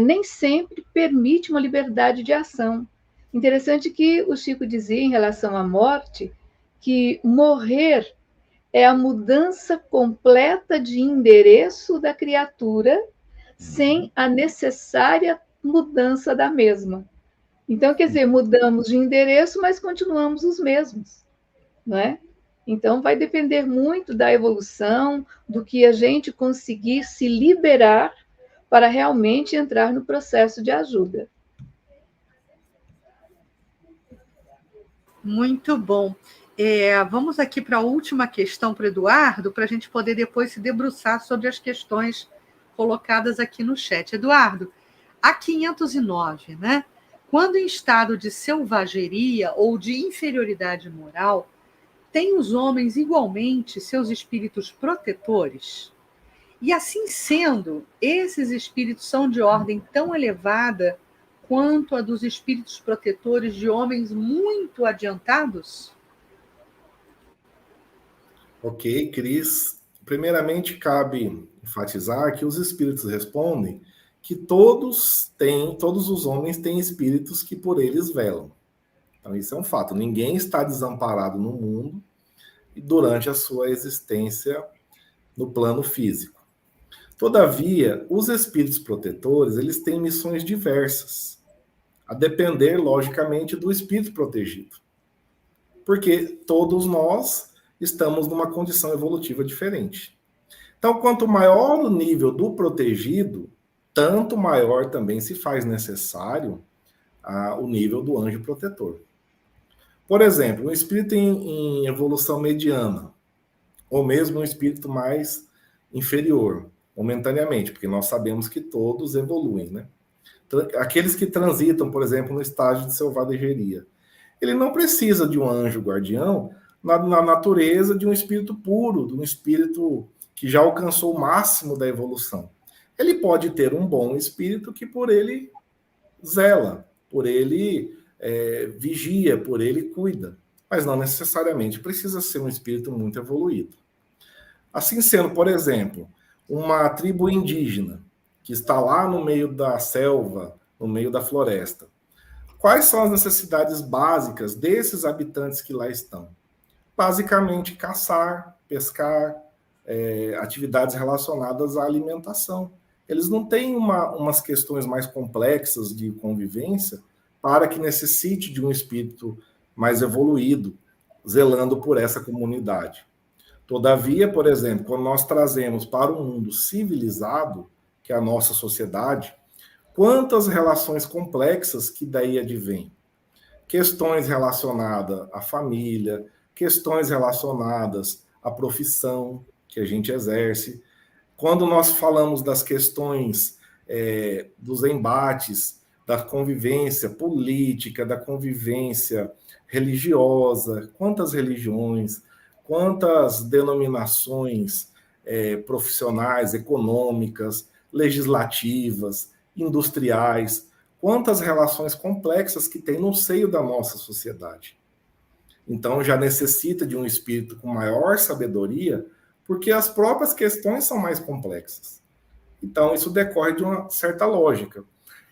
nem sempre permite uma liberdade de ação. Interessante que o Chico dizia em relação à morte que morrer é a mudança completa de endereço da criatura sem a necessária mudança da mesma. Então, quer dizer, mudamos de endereço, mas continuamos os mesmos, não é? Então, vai depender muito da evolução, do que a gente conseguir se liberar para realmente entrar no processo de ajuda. Muito bom. Vamos aqui para a última questão para o Eduardo, para a gente poder depois se debruçar sobre as questões colocadas aqui no chat. Eduardo, a 509, né? Quando em estado de selvageria ou de inferioridade moral, têm os homens igualmente seus espíritos protetores? E assim sendo, esses espíritos são de ordem tão elevada quanto a dos espíritos protetores de homens muito adiantados? Ok, Cris. Primeiramente, cabe enfatizar que os espíritos respondem que todos os homens têm espíritos que por eles velam. Então, isso é um fato. Ninguém está desamparado no mundo e durante a sua existência no plano físico. Todavia, os espíritos protetores, eles têm missões diversas. a depender, logicamente, do espírito protegido. Porque todos nós estamos numa condição evolutiva diferente. Então, quanto maior o nível do protegido, tanto maior também se faz necessário o nível do anjo protetor. Por exemplo, um espírito em evolução mediana, ou mesmo um espírito mais inferior, momentaneamente, porque nós sabemos que todos evoluem, né? Aqueles que transitam, por exemplo, no estágio de selvageria, ele não precisa de um anjo guardião na natureza de um espírito puro, de um espírito que já alcançou o máximo da evolução. Ele pode ter um bom espírito que por ele zela, por ele vigia, por ele cuida, mas não necessariamente precisa ser um espírito muito evoluído. Assim sendo, por exemplo, uma tribo indígena que está lá no meio da selva, no meio da floresta. Quais são as necessidades básicas desses habitantes que lá estão? Basicamente, caçar, pescar, atividades relacionadas à alimentação. Eles não têm umas questões mais complexas de convivência para que necessite de um espírito mais evoluído, zelando por essa comunidade. Todavia, por exemplo, quando nós trazemos para um mundo civilizado, que é a nossa sociedade, quantas relações complexas que daí advêm? Questões relacionadas à família, questões relacionadas à profissão que a gente exerce. Quando nós falamos das questões dos embates, da convivência política, da convivência religiosa, quantas religiões, quantas denominações profissionais, econômicas, legislativas, industriais, quantas relações complexas que tem no seio da nossa sociedade. Então, já necessita de um espírito com maior sabedoria, porque as próprias questões são mais complexas. Então, isso decorre de uma certa lógica.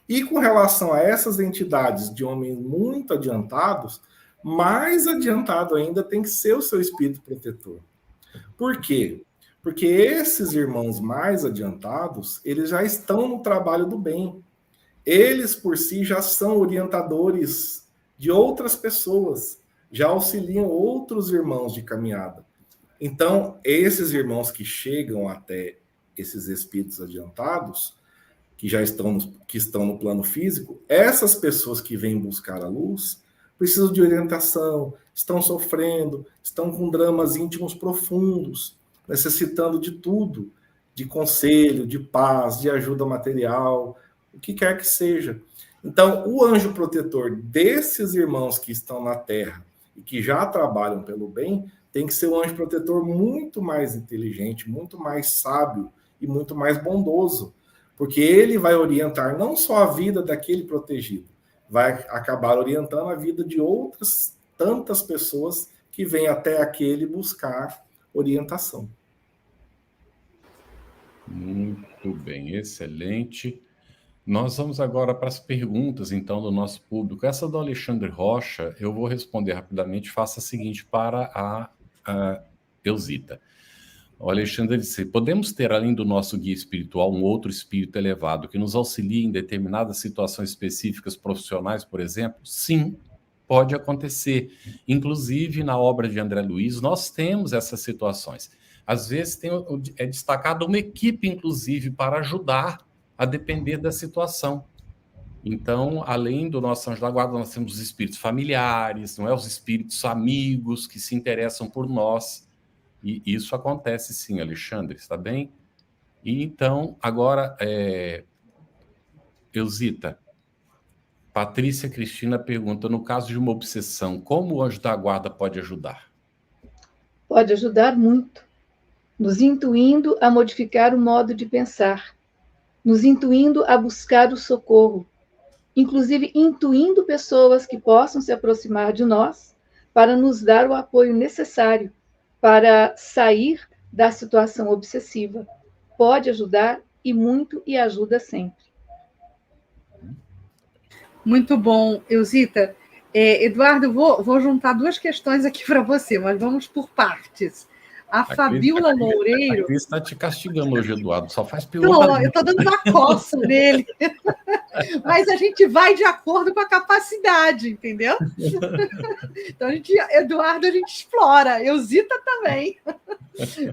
E com relação a essas entidades de homens muito adiantados, mais adiantado ainda tem que ser o seu espírito protetor. Por quê? Porque esses irmãos mais adiantados, eles já estão no trabalho do bem. Eles, por si, já são orientadores de outras pessoas, já auxiliam outros irmãos de caminhada. Então, esses irmãos que chegam até esses espíritos adiantados, que já estão no plano físico, essas pessoas que vêm buscar a luz, precisam de orientação, estão sofrendo, estão com dramas íntimos profundos, necessitando de tudo, de conselho, de paz, de ajuda material, o que quer que seja. Então, o anjo protetor desses irmãos que estão na Terra e que já trabalham pelo bem, tem que ser um anjo protetor muito mais inteligente, muito mais sábio e muito mais bondoso, porque ele vai orientar não só a vida daquele protegido, vai acabar orientando a vida de outras tantas pessoas que vêm até aquele buscar orientação. Muito bem, excelente. Nós vamos agora para as perguntas, então, do nosso público. Essa do Alexandre Rocha, eu vou responder rapidamente. Faça a seguinte para a Elzita. O Alexandre disse: podemos ter, além do nosso guia espiritual, um outro espírito elevado que nos auxilie em determinadas situações específicas profissionais, por exemplo? Sim, pode acontecer. Inclusive, na obra de André Luiz, nós temos essas situações. Às vezes é destacada uma equipe, inclusive, para ajudar a depender da situação. Então, além do nosso anjo da guarda, nós temos os espíritos familiares, não é? Os espíritos amigos que se interessam por nós. E isso acontece sim, Alexandre, está bem? E então, agora, Elzita, Patrícia Cristina pergunta, no caso de uma obsessão, como o anjo da guarda pode ajudar? Pode ajudar muito, nos intuindo a modificar o modo de pensar, nos intuindo a buscar o socorro, inclusive intuindo pessoas que possam se aproximar de nós para nos dar o apoio necessário para sair da situação obsessiva. Pode ajudar e muito, e ajuda sempre. Muito bom, Elzita. Eduardo, vou juntar duas questões aqui para você, mas vamos por partes. A Fabíola Loureiro... A Cris está te castigando hoje, Eduardo. Só faz pergunta. Eu estou dando uma coça nele. Mas a gente vai de acordo com a capacidade, entendeu? Então, Eduardo, a gente explora. Eusita também.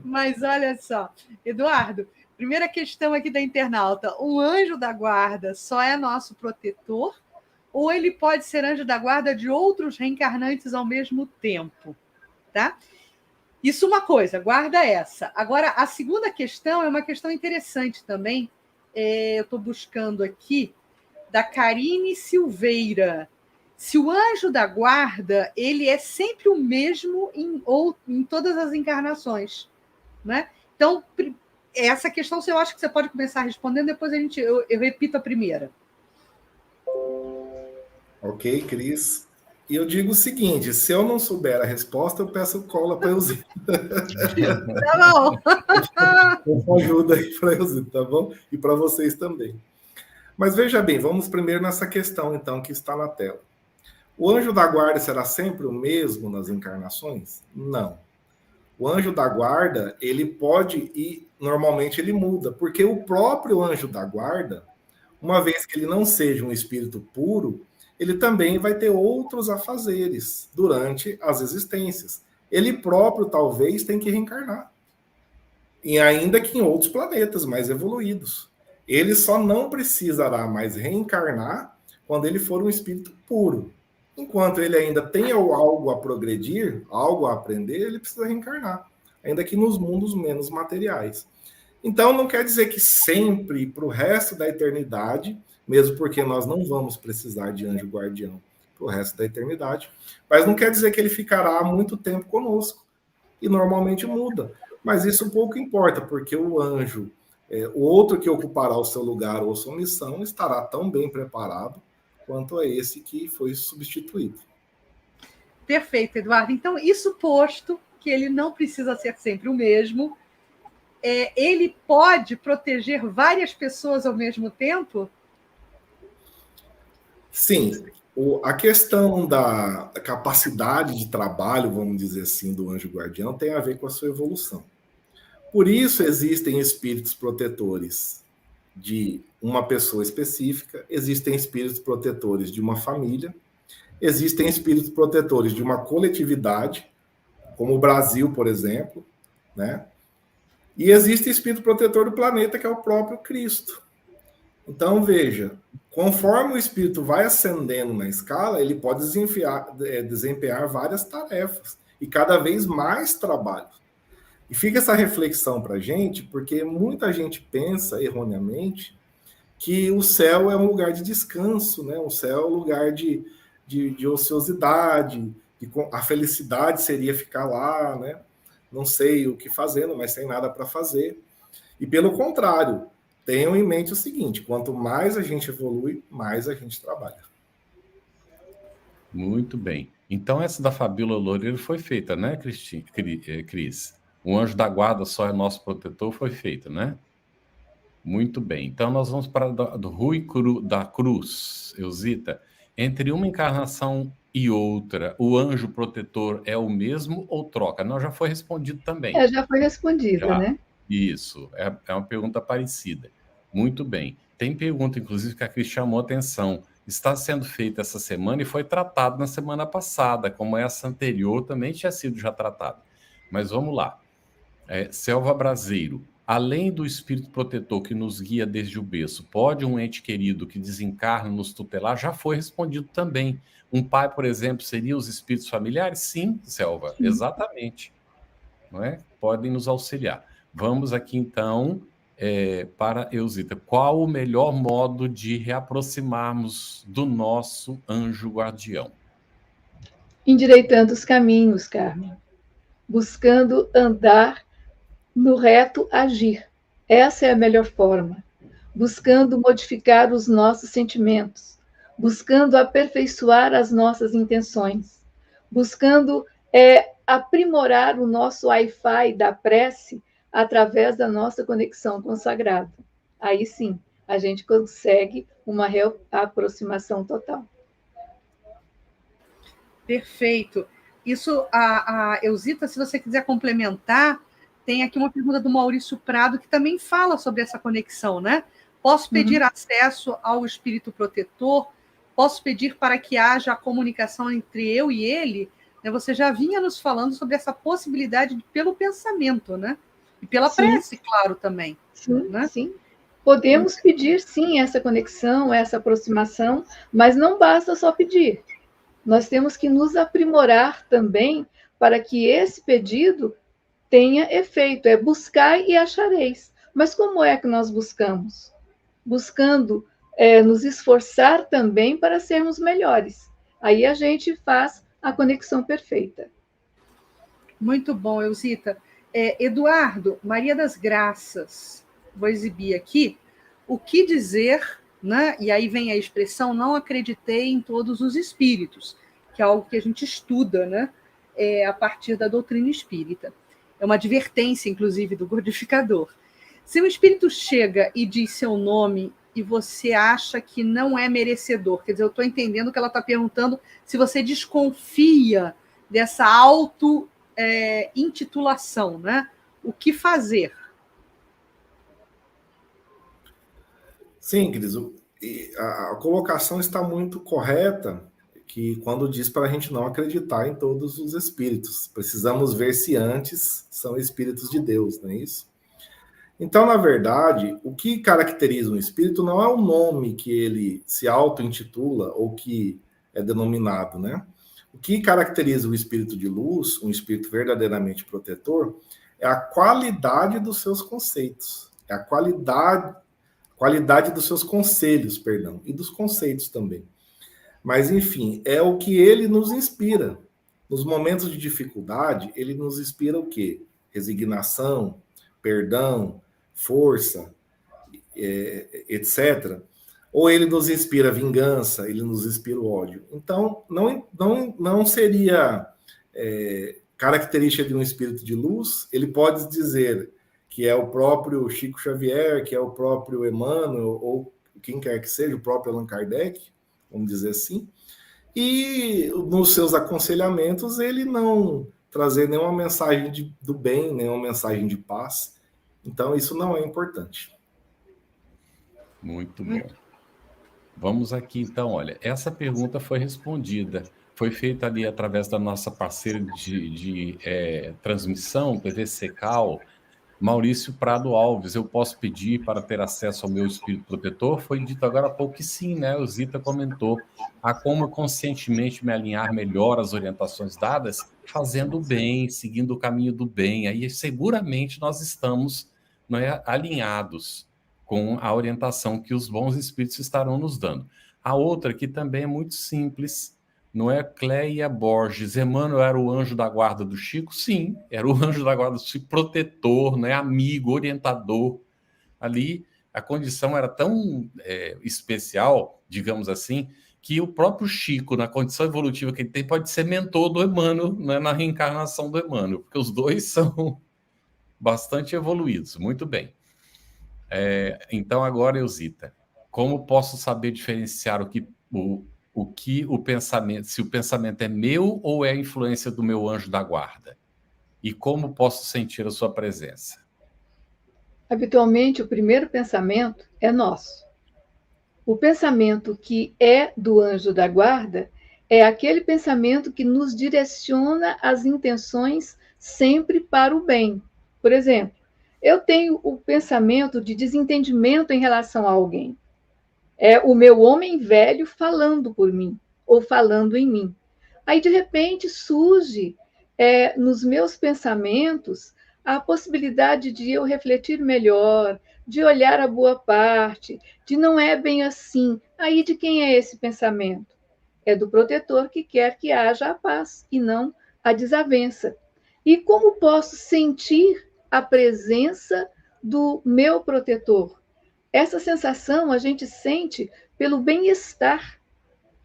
Mas olha só. Eduardo, primeira questão aqui da internauta. Um anjo da guarda só é nosso protetor? Ou ele pode ser anjo da guarda de outros reencarnantes ao mesmo tempo? Tá? Isso uma coisa, guarda essa. Agora, a segunda questão é uma questão interessante também. Eu estou buscando aqui, da Karine Silveira. Se o anjo da guarda, ele é sempre o mesmo em todas as encarnações, né? Então, essa questão eu acho que você pode começar respondendo, depois eu repito a primeira. Ok, Cris. E eu digo o seguinte, se eu não souber a resposta, eu peço cola para Eusita. Tá bom. Com ajuda aí para Eusita, tá bom? E para vocês também. Mas veja bem, vamos primeiro nessa questão, então, que está na tela. O anjo da guarda será sempre o mesmo nas encarnações? Não. O anjo da guarda, ele pode ir, normalmente ele muda, porque o próprio anjo da guarda, uma vez que ele não seja um espírito puro, ele também vai ter outros afazeres durante as existências. Ele próprio, talvez, tem que reencarnar. E ainda que em outros planetas mais evoluídos. Ele só não precisará mais reencarnar quando ele for um espírito puro. Enquanto ele ainda tem algo a progredir, algo a aprender, ele precisa reencarnar. Ainda que nos mundos menos materiais. Então, não quer dizer que sempre, para o resto da eternidade, mesmo porque nós não vamos precisar de anjo guardião para o resto da eternidade, mas não quer dizer que ele ficará muito tempo conosco. E normalmente muda. Mas isso pouco importa, porque o anjo, o outro que ocupará o seu lugar ou sua missão, estará tão bem preparado quanto a esse que foi substituído. Perfeito, Eduardo. Então, isso posto, que ele não precisa ser sempre o mesmo, ele pode proteger várias pessoas ao mesmo tempo? Sim. A questão da capacidade de trabalho, vamos dizer assim, do anjo guardião tem a ver com a sua evolução. Por isso existem espíritos protetores de uma pessoa específica, existem espíritos protetores de uma família, existem espíritos protetores de uma coletividade, como o Brasil, por exemplo, né? E existe espírito protetor do planeta, que é o próprio Cristo. Então, veja, conforme o espírito vai ascendendo na escala, ele pode desempenhar várias tarefas e cada vez mais trabalho. E fica essa reflexão para a gente, porque muita gente pensa erroneamente que o céu é um lugar de descanso, né? O céu é um lugar de ociosidade, a felicidade seria ficar lá, né? Não sei o que fazendo, mas sem nada para fazer. E pelo contrário, tenham em mente o seguinte, quanto mais a gente evolui, mais a gente trabalha. Muito bem. Então essa da Fabíola Loureiro foi feita, né, Cris? O anjo da guarda só é nosso protetor, foi feita, né? Muito bem. Então nós vamos para do Rui da Cruz, Eusita. Entre uma encarnação e outra, o anjo protetor é o mesmo ou troca? Não, já foi respondido também. Já foi respondida, né? Isso, é uma pergunta parecida. Muito bem. Tem pergunta, inclusive, que a Cris chamou a atenção. Está sendo feita essa semana e foi tratado na semana passada, como essa anterior também tinha sido já tratada. Mas vamos lá. Selva Braseiro. Além do espírito protetor que nos guia desde o berço, pode um ente querido que desencarna nos tutelar? Já foi respondido também. Um pai, por exemplo, seria os espíritos familiares? Sim, Selva, sim. Exatamente. Não é? Podem nos auxiliar. Vamos aqui, então, para Eusita. Qual o melhor modo de reaproximarmos do nosso anjo guardião? Endireitando os caminhos, Carmen. Buscando andar no reto agir. Essa é a melhor forma. Buscando modificar os nossos sentimentos. Buscando aperfeiçoar as nossas intenções. Buscando aprimorar o nosso Wi-Fi da prece através da nossa conexão com o sagrado. Aí sim, a gente consegue uma aproximação total. Perfeito. Isso, a Eusita, se você quiser complementar, tem aqui uma pergunta do Maurício Prado, que também fala sobre essa conexão, né? Posso pedir acesso ao espírito protetor? Posso pedir para que haja a comunicação entre eu e ele? Você já vinha nos falando sobre essa possibilidade pelo pensamento, né? E pela prece, claro, também. Sim, né? sim. Podemos pedir, sim, essa conexão, essa aproximação, mas não basta só pedir. Nós temos que nos aprimorar também para que esse pedido tenha efeito. É buscar e achareis. Mas como é que nós buscamos? Buscando nos esforçar também para sermos melhores. Aí a gente faz a conexão perfeita. Muito bom, Elzita. Eduardo, Maria das Graças, vou exibir aqui. O que dizer, né? E aí vem a expressão não acreditei em todos os espíritos, que é algo que a gente estuda, né? A partir da doutrina espírita. É uma advertência, inclusive, do codificador. Se o espírito chega e diz seu nome e você acha que não é merecedor, quer dizer, eu estou entendendo que ela está perguntando se você desconfia dessa intitulação, né? O que fazer? Sim, Cris, a colocação está muito correta, que quando diz para a gente não acreditar em todos os espíritos. Precisamos ver se antes são espíritos de Deus, não é isso? Então, na verdade, o que caracteriza um espírito não é o nome que ele se auto-intitula ou que é denominado, né? O que caracteriza o espírito de luz, um espírito verdadeiramente protetor, é a qualidade dos seus conceitos, é a qualidade dos seus conselhos, perdão, e dos conceitos também. Mas, enfim, é o que ele nos inspira. Nos momentos de dificuldade, ele nos inspira o quê? Resignação, perdão, força, etc. Ou ele nos inspira vingança, ele nos inspira o ódio. Então, não seria característica de um espírito de luz. Ele pode dizer que é o próprio Chico Xavier, que é o próprio Emmanuel, ou quem quer que seja, o próprio Allan Kardec, vamos dizer assim, e nos seus aconselhamentos ele não trazer nenhuma mensagem do bem, nenhuma mensagem de paz. Então, isso não é importante. Muito bom. Vamos aqui, então, olha, essa pergunta foi respondida, foi feita ali através da nossa parceira de transmissão, TV Secal, Maurício Prado Alves. Eu posso pedir para ter acesso ao meu espírito protetor? Foi dito agora há pouco que sim, né? O Zita comentou. Há como conscientemente me alinhar melhor às orientações dadas? Fazendo o bem, seguindo o caminho do bem. Aí seguramente nós estamos, não é, alinhados com a orientação que os bons espíritos estarão nos dando. A outra que também é muito simples, não é? Cleia Borges. Emmanuel era o anjo da guarda do Chico? Sim, era o anjo da guarda do Chico, protetor, né? Amigo, orientador. Ali a condição era tão especial, digamos assim, que o próprio Chico, na condição evolutiva que ele tem, pode ser mentor do Emmanuel, né? Na reencarnação do Emmanuel, porque os dois são bastante evoluídos. Muito bem. Então, agora, Elzita, como posso saber diferenciar o pensamento, se o pensamento é meu ou é a influência do meu anjo da guarda? E como posso sentir a sua presença? Habitualmente, o primeiro pensamento é nosso. O pensamento que é do anjo da guarda é aquele pensamento que nos direciona as intenções sempre para o bem. Por exemplo, eu tenho o pensamento de desentendimento em relação a alguém. É o meu homem velho falando por mim, ou falando em mim. Aí, de repente, surge nos meus pensamentos a possibilidade de eu refletir melhor, de olhar a boa parte, de não é bem assim. Aí, de quem é esse pensamento? É do protetor que quer que haja a paz e não a desavença. E como posso sentir a presença do meu protetor? Essa sensação a gente sente pelo bem-estar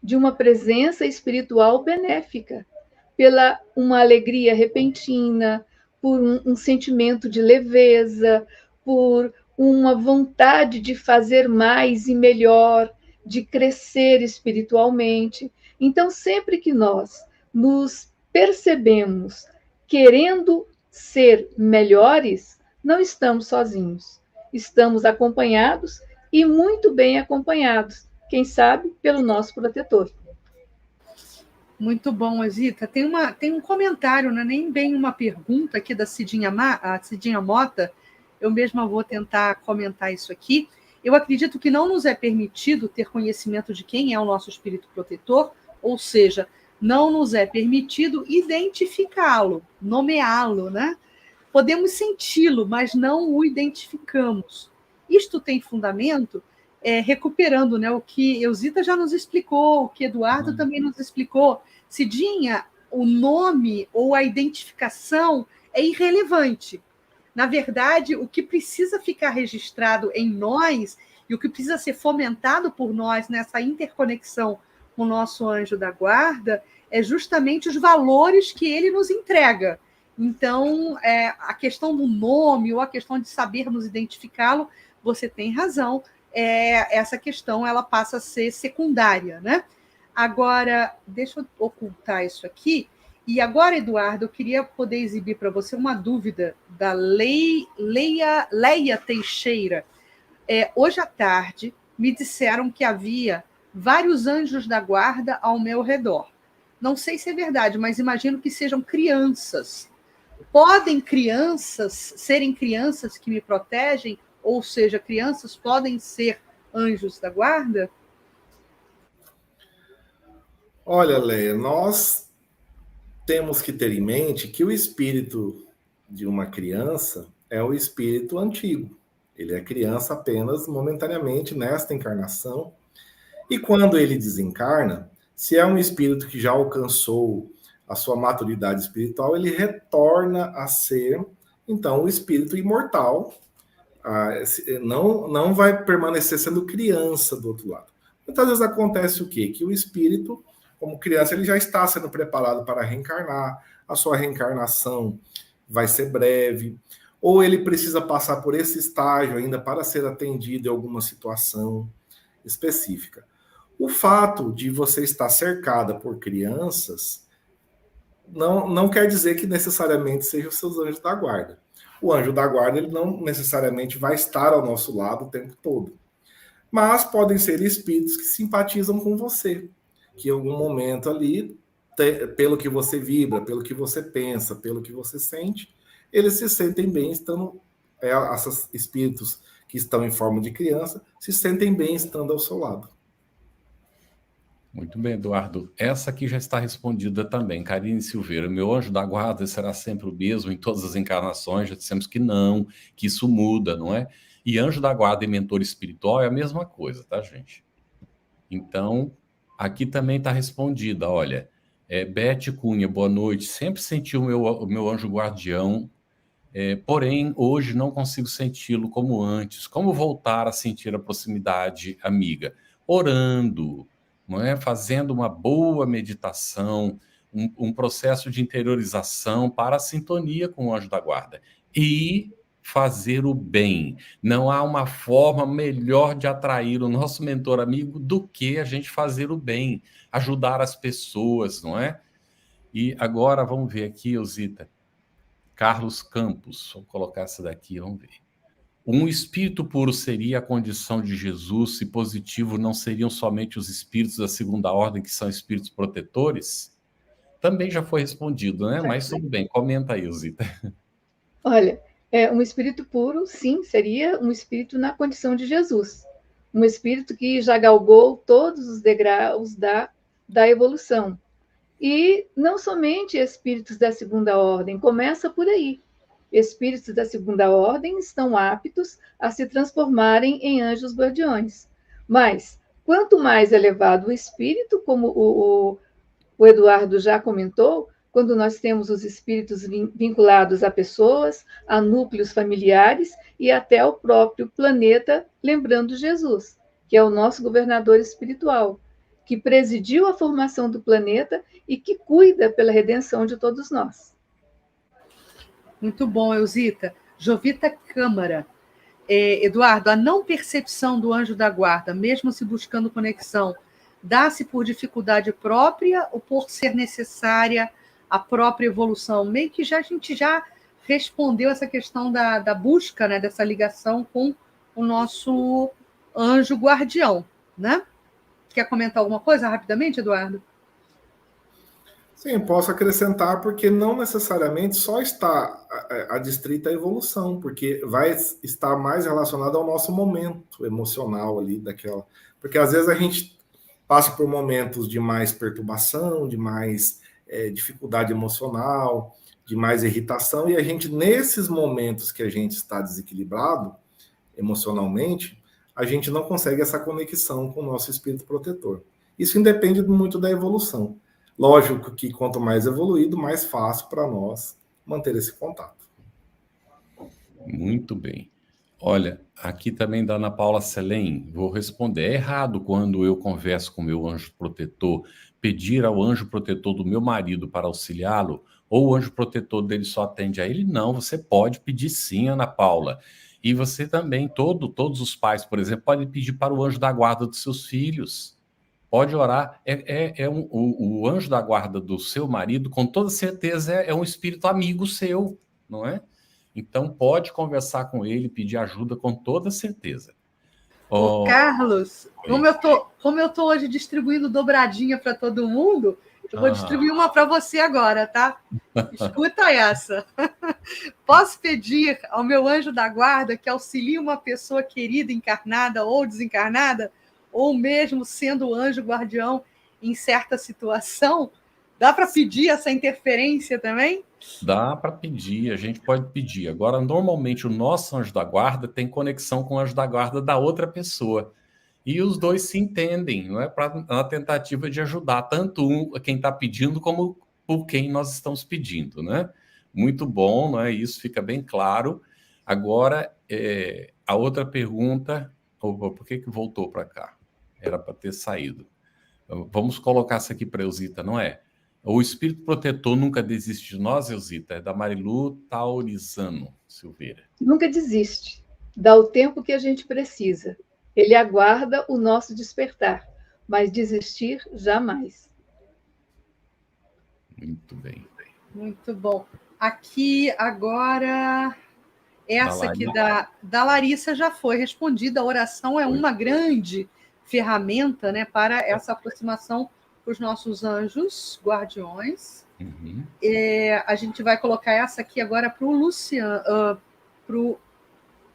de uma presença espiritual benéfica, pela uma alegria repentina, por um sentimento de leveza, por uma vontade de fazer mais e melhor, de crescer espiritualmente. Então, sempre que nós nos percebemos querendo ser melhores, não estamos sozinhos. Estamos acompanhados e muito bem acompanhados, quem sabe, pelo nosso protetor. Muito bom, Zita. Tem um comentário, não é nem bem uma pergunta aqui da Cidinha Mota. Eu mesma vou tentar comentar isso aqui. Eu acredito que não nos é permitido ter conhecimento de quem é o nosso espírito protetor, ou seja, não nos é permitido identificá-lo, nomeá-lo, né? Podemos senti-lo, mas não o identificamos. Isto tem fundamento, recuperando, né, o que Elzita já nos explicou, o que Eduardo também nos explicou. Cidinha, o nome ou a identificação é irrelevante. Na verdade, o que precisa ficar registrado em nós e o que precisa ser fomentado por nós nessa interconexão com o nosso anjo da guarda é justamente os valores que ele nos entrega. Então, a questão do nome ou a questão de sabermos identificá-lo, você tem razão, essa questão ela passa a ser secundária, né? Agora, deixa eu ocultar isso aqui. E agora, Eduardo, eu queria poder exibir para você uma dúvida da Leia Teixeira. Hoje à tarde, me disseram que havia vários anjos da guarda ao meu redor. Não sei se é verdade, mas imagino que sejam crianças. Podem serem crianças que me protegem? Ou seja, crianças podem ser anjos da guarda? Olha, Leia, nós temos que ter em mente que o espírito de uma criança é o espírito antigo. Ele é criança apenas momentaneamente nesta encarnação. E quando ele desencarna, se é um espírito que já alcançou a sua maturidade espiritual, ele retorna a ser, então, o espírito imortal. Não vai permanecer sendo criança do outro lado. Muitas vezes acontece o quê? Que o espírito, como criança, ele já está sendo preparado para reencarnar, a sua reencarnação vai ser breve, ou ele precisa passar por esse estágio ainda para ser atendido em alguma situação específica. O fato de você estar cercada por crianças não quer dizer que necessariamente sejam os seus anjos da guarda. O anjo da guarda ele não necessariamente vai estar ao nosso lado o tempo todo. Mas podem ser espíritos que simpatizam com você, que em algum momento ali, pelo que você vibra, pelo que você pensa, pelo que você sente, eles se sentem bem estando, esses espíritos que estão em forma de criança, se sentem bem estando ao seu lado. Muito bem, Eduardo. Essa aqui já está respondida também. Karine Silveira, meu anjo da guarda será sempre o mesmo em todas as encarnações? Já dissemos que não, que isso muda, não é? E anjo da guarda e mentor espiritual é a mesma coisa, tá, gente? Então, aqui também está respondida, olha, Bete Cunha, boa noite. Sempre senti o meu anjo guardião, porém, hoje não consigo senti-lo como antes. Como voltar a sentir a proximidade amiga? Orando, não é? Fazendo uma boa meditação, um processo de interiorização para a sintonia com o anjo da guarda. E fazer o bem. Não há uma forma melhor de atrair o nosso mentor amigo do que a gente fazer o bem, ajudar as pessoas, não é? E agora vamos ver aqui, Elzita. Carlos Campos, vou colocar essa daqui, vamos ver. Um espírito puro seria a condição de Jesus, se positivo não seriam somente os espíritos da segunda ordem, que são espíritos protetores? Também já foi respondido, né? Mas tudo bem, comenta aí, Zita. Olha, um espírito puro, sim, seria um espírito na condição de Jesus. Um espírito que já galgou todos os degraus da evolução. E não somente espíritos da segunda ordem, começa por aí. Espíritos da segunda ordem estão aptos a se transformarem em anjos guardiões. Mas, quanto mais elevado o espírito, como o Eduardo já comentou, quando nós temos os espíritos vinculados a pessoas, a núcleos familiares e até ao próprio planeta, lembrando Jesus, que é o nosso governador espiritual, que presidiu a formação do planeta e que cuida pela redenção de todos nós. Muito bom, Elzita. Jovita Câmara. Eduardo, a não percepção do anjo da guarda, mesmo se buscando conexão, dá-se por dificuldade própria ou por ser necessária a própria evolução? Meio que a gente já respondeu essa questão da busca, né, dessa ligação com o nosso anjo guardião, né? Quer comentar alguma coisa rapidamente, Eduardo? Sim, posso acrescentar, porque não necessariamente só está adstrita à evolução, porque vai estar mais relacionado ao nosso momento emocional ali daquela. Porque às vezes a gente passa por momentos de mais perturbação, de mais dificuldade emocional, de mais irritação, e a gente, nesses momentos que a gente está desequilibrado emocionalmente, a gente não consegue essa conexão com o nosso espírito protetor. Isso independe muito da evolução. Lógico que quanto mais evoluído, mais fácil para nós manter esse contato. Muito bem. Olha, aqui também da Ana Paula Selem, vou responder. É errado quando eu converso com meu anjo protetor, pedir ao anjo protetor do meu marido para auxiliá-lo, ou o anjo protetor dele só atende a ele? Não, você pode pedir sim, Ana Paula. E você também, todos os pais, por exemplo, podem pedir para o anjo da guarda dos seus filhos. Pode orar. O anjo da guarda do seu marido, com toda certeza, é um espírito amigo seu, não é? Então, pode conversar com ele, pedir ajuda com toda certeza. Ô, Carlos, como eu tô hoje distribuindo dobradinha para todo mundo, eu vou distribuir uma para você agora, tá? Escuta essa. Posso pedir ao meu anjo da guarda que auxilie uma pessoa querida, encarnada ou desencarnada, ou mesmo sendo anjo guardião em certa situação? Dá para pedir essa interferência também? Dá para pedir, a gente pode pedir. Agora, normalmente, o nosso anjo da guarda tem conexão com o anjo da guarda da outra pessoa. E os dois se entendem, não é? Na tentativa de ajudar tanto quem está pedindo como por quem nós estamos pedindo, né? Muito bom, não é? Isso fica bem claro. Agora, a outra pergunta... Opa, por que voltou para cá? Era para ter saído. Vamos colocar isso aqui para a Elzita, não é? O espírito protetor nunca desiste de nós, Elzita? É da Marilu Taurizano Silveira. Nunca desiste. Dá o tempo que a gente precisa. Ele aguarda o nosso despertar, mas desistir jamais. Muito bem. Muito bom. Aqui agora, essa aqui da Larissa já foi respondida. A oração é uma grande ferramenta, né, para essa aproximação com os nossos anjos guardiões. Uhum. A gente vai colocar essa aqui agora para o Luciano, para o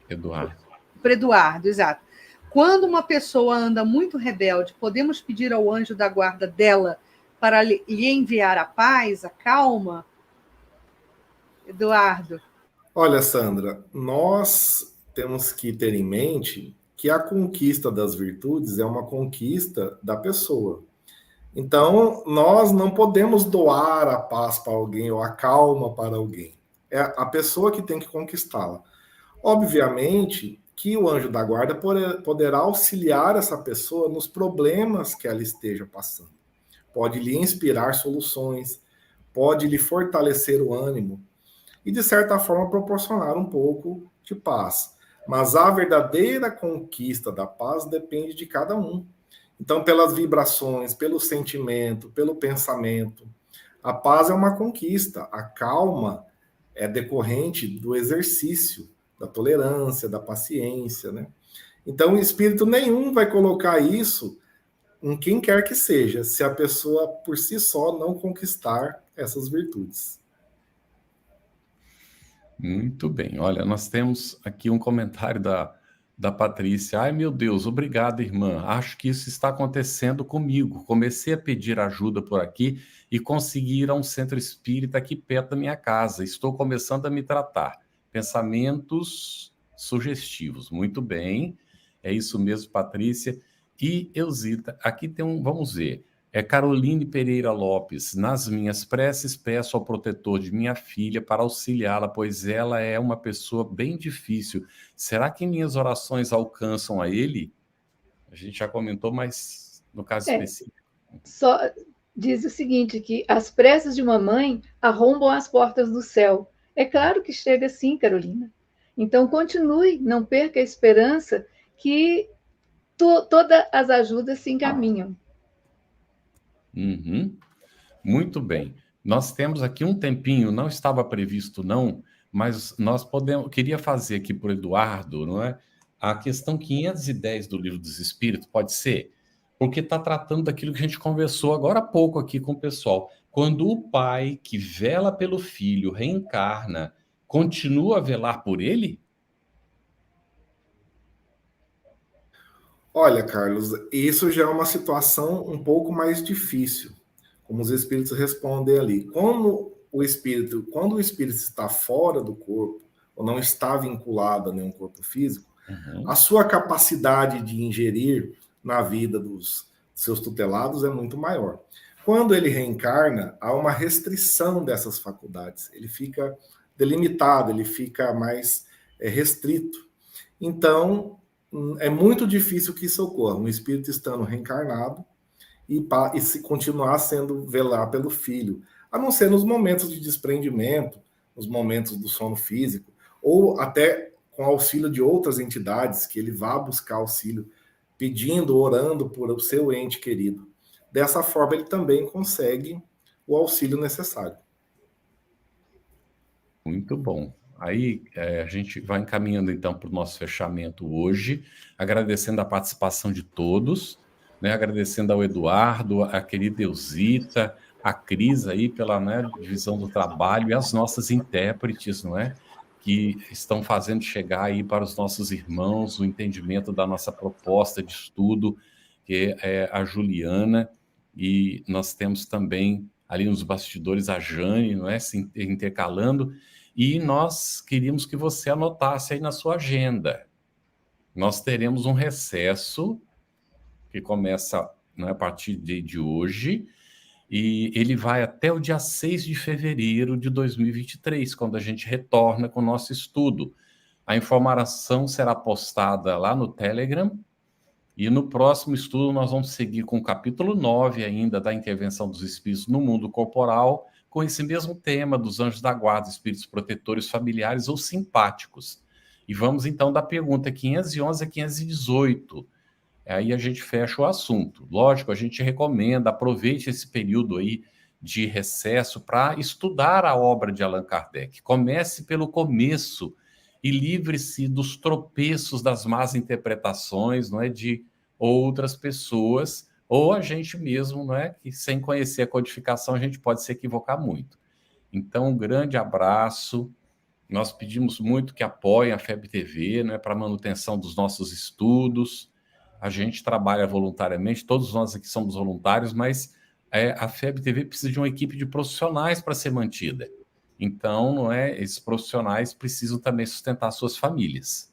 Eduardo, exato. Quando uma pessoa anda muito rebelde, podemos pedir ao anjo da guarda dela para lhe enviar a paz, a calma? Eduardo. Olha, Sandra, nós temos que ter em mente que a conquista das virtudes é uma conquista da pessoa. Então, nós não podemos doar a paz para alguém ou a calma para alguém. É a pessoa que tem que conquistá-la. Obviamente que o anjo da guarda poderá auxiliar essa pessoa nos problemas que ela esteja passando. Pode lhe inspirar soluções, pode lhe fortalecer o ânimo e, de certa forma, proporcionar um pouco de paz. Mas a verdadeira conquista da paz depende de cada um. Então, pelas vibrações, pelo sentimento, pelo pensamento, a paz é uma conquista. A calma é decorrente do exercício, da tolerância, da paciência, né? Então, espírito nenhum vai colocar isso em quem quer que seja, se a pessoa por si só não conquistar essas virtudes. Muito bem. Olha, nós temos aqui um comentário da Patrícia. Ai, meu Deus, obrigado, irmã. Acho que isso está acontecendo comigo. Comecei a pedir ajuda por aqui e consegui ir a um centro espírita aqui perto da minha casa. Estou começando a me tratar. Pensamentos sugestivos. Muito bem. É isso mesmo, Patrícia. E Elzita, aqui tem vamos ver. Caroline Pereira Lopes. Nas minhas preces, peço ao protetor de minha filha para auxiliá-la, pois ela é uma pessoa bem difícil. Será que minhas orações alcançam a ele? A gente já comentou, mas no caso específico. Só diz o seguinte, que as preces de mamãe arrombam as portas do céu. É claro que chega sim, Carolina. Então, continue, não perca a esperança que todas as ajudas se encaminham. Uhum. Muito bem. Nós temos aqui um tempinho, não estava previsto não, mas nós queria fazer aqui para o Eduardo, não é? A questão 510 do Livro dos Espíritos, pode ser? Porque está tratando daquilo que a gente conversou agora há pouco aqui com o pessoal. Quando o pai que vela pelo filho reencarna, continua a velar por ele? Olha, Carlos, isso já é uma situação um pouco mais difícil, como os espíritos respondem ali. Quando o espírito está fora do corpo, ou não está vinculado a nenhum corpo físico, a sua capacidade de ingerir na vida dos seus tutelados é muito maior. Quando ele reencarna, há uma restrição dessas faculdades. Ele fica delimitado, ele fica mais restrito. Então, é muito difícil que isso ocorra. Um espírito estando reencarnado e se continuar sendo velar pelo filho, a não ser nos momentos de desprendimento, nos momentos do sono físico, ou até com auxílio de outras entidades, que ele vá buscar auxílio, pedindo, orando por o seu ente querido. Dessa forma, ele também consegue o auxílio necessário. Muito bom. Aí a gente vai encaminhando então para o nosso fechamento hoje, agradecendo a participação de todos, né? Agradecendo ao Eduardo, a querida Elzita, a Cris aí pela, né, divisão do trabalho e as nossas intérpretes, não é? Que estão fazendo chegar aí para os nossos irmãos o entendimento da nossa proposta de estudo, que é a Juliana, e nós temos também ali nos bastidores a Jane, não é? Se intercalando. E nós queríamos que você anotasse aí na sua agenda. Nós teremos um recesso que começa, né, a partir de hoje, e ele vai até o dia 6 de fevereiro de 2023, quando a gente retorna com o nosso estudo. A informação será postada lá no Telegram, e no próximo estudo nós vamos seguir com o capítulo 9 ainda da intervenção dos espíritos no mundo corporal, com esse mesmo tema dos anjos da guarda, espíritos protetores familiares ou simpáticos. E vamos então da pergunta 511 a 518. Aí a gente fecha o assunto. Lógico, a gente recomenda, aproveite esse período aí de recesso para estudar a obra de Allan Kardec. Comece pelo começo e livre-se dos tropeços das más interpretações, não é, de outras pessoas, ou a gente mesmo, não é, que sem conhecer a codificação a gente pode se equivocar muito. Então, um grande abraço. Nós pedimos muito que apoiem a FEB TV, né, para a manutenção dos nossos estudos. A gente trabalha voluntariamente, todos nós aqui somos voluntários, mas a FEB TV precisa de uma equipe de profissionais para ser mantida. Então, não é, esses profissionais precisam também sustentar suas famílias.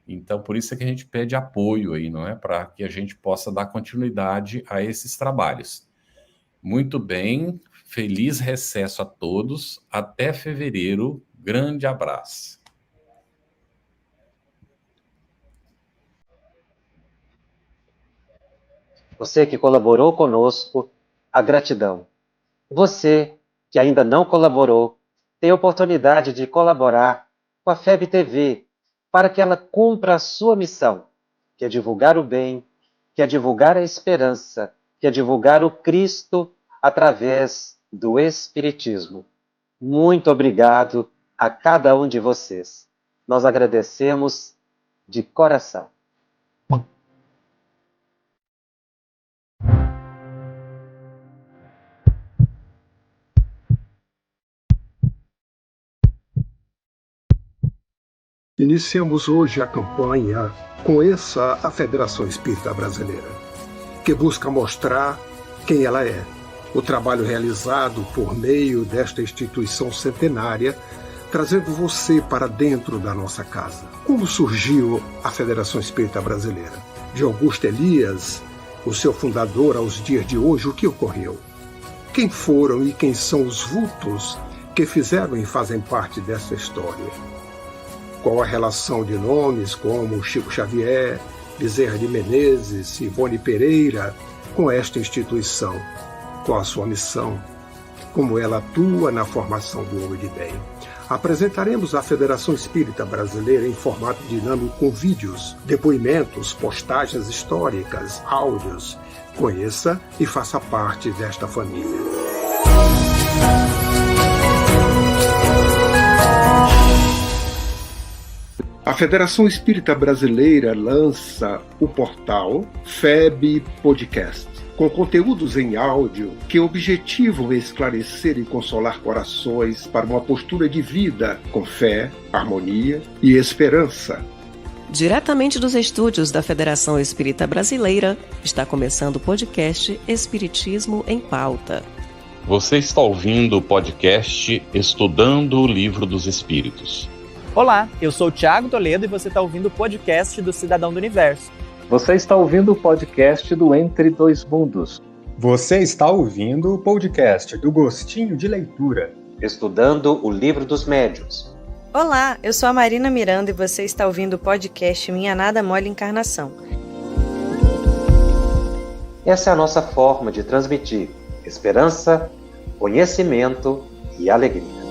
Então, por isso é que a gente pede apoio aí, não é? Para que a gente possa dar continuidade a esses trabalhos. Muito bem, feliz recesso a todos. Até fevereiro. Grande abraço. Você que colaborou conosco, a gratidão. Você que ainda não colaborou, tem a oportunidade de colaborar com a FEB TV para que ela cumpra a sua missão, que é divulgar o bem, que é divulgar a esperança, que é divulgar o Cristo através do Espiritismo. Muito obrigado a cada um de vocês. Nós agradecemos de coração. Iniciamos hoje a campanha Conheça a Federação Espírita Brasileira, que busca mostrar quem ela é. O trabalho realizado por meio desta instituição centenária, trazendo você para dentro da nossa casa. Como surgiu a Federação Espírita Brasileira? De Augusto Elias, o seu fundador, aos dias de hoje, o que ocorreu? Quem foram e quem são os vultos que fizeram e fazem parte dessa história? Qual a relação de nomes como Chico Xavier, Bezerra de Menezes, Ivone Pereira com esta instituição? Qual a sua missão? Como ela atua na formação do homem de bem? Apresentaremos a Federação Espírita Brasileira em formato dinâmico com vídeos, depoimentos, postagens históricas, áudios. Conheça e faça parte desta família. A Federação Espírita Brasileira lança o portal FEB Podcast, com conteúdos em áudio que objetivam esclarecer e consolar corações para uma postura de vida com fé, harmonia e esperança. Diretamente dos estúdios da Federação Espírita Brasileira, está começando o podcast Espiritismo em Pauta. Você está ouvindo o podcast Estudando o Livro dos Espíritos. Olá, eu sou o Thiago Toledo e você está ouvindo o podcast do Cidadão do Universo. Você está ouvindo o podcast do Entre Dois Mundos. Você está ouvindo o podcast do Gostinho de Leitura. Estudando o Livro dos Médiuns. Olá, eu sou a Marina Miranda e você está ouvindo o podcast Minha Nada Mole Encarnação. Essa é a nossa forma de transmitir esperança, conhecimento e alegria.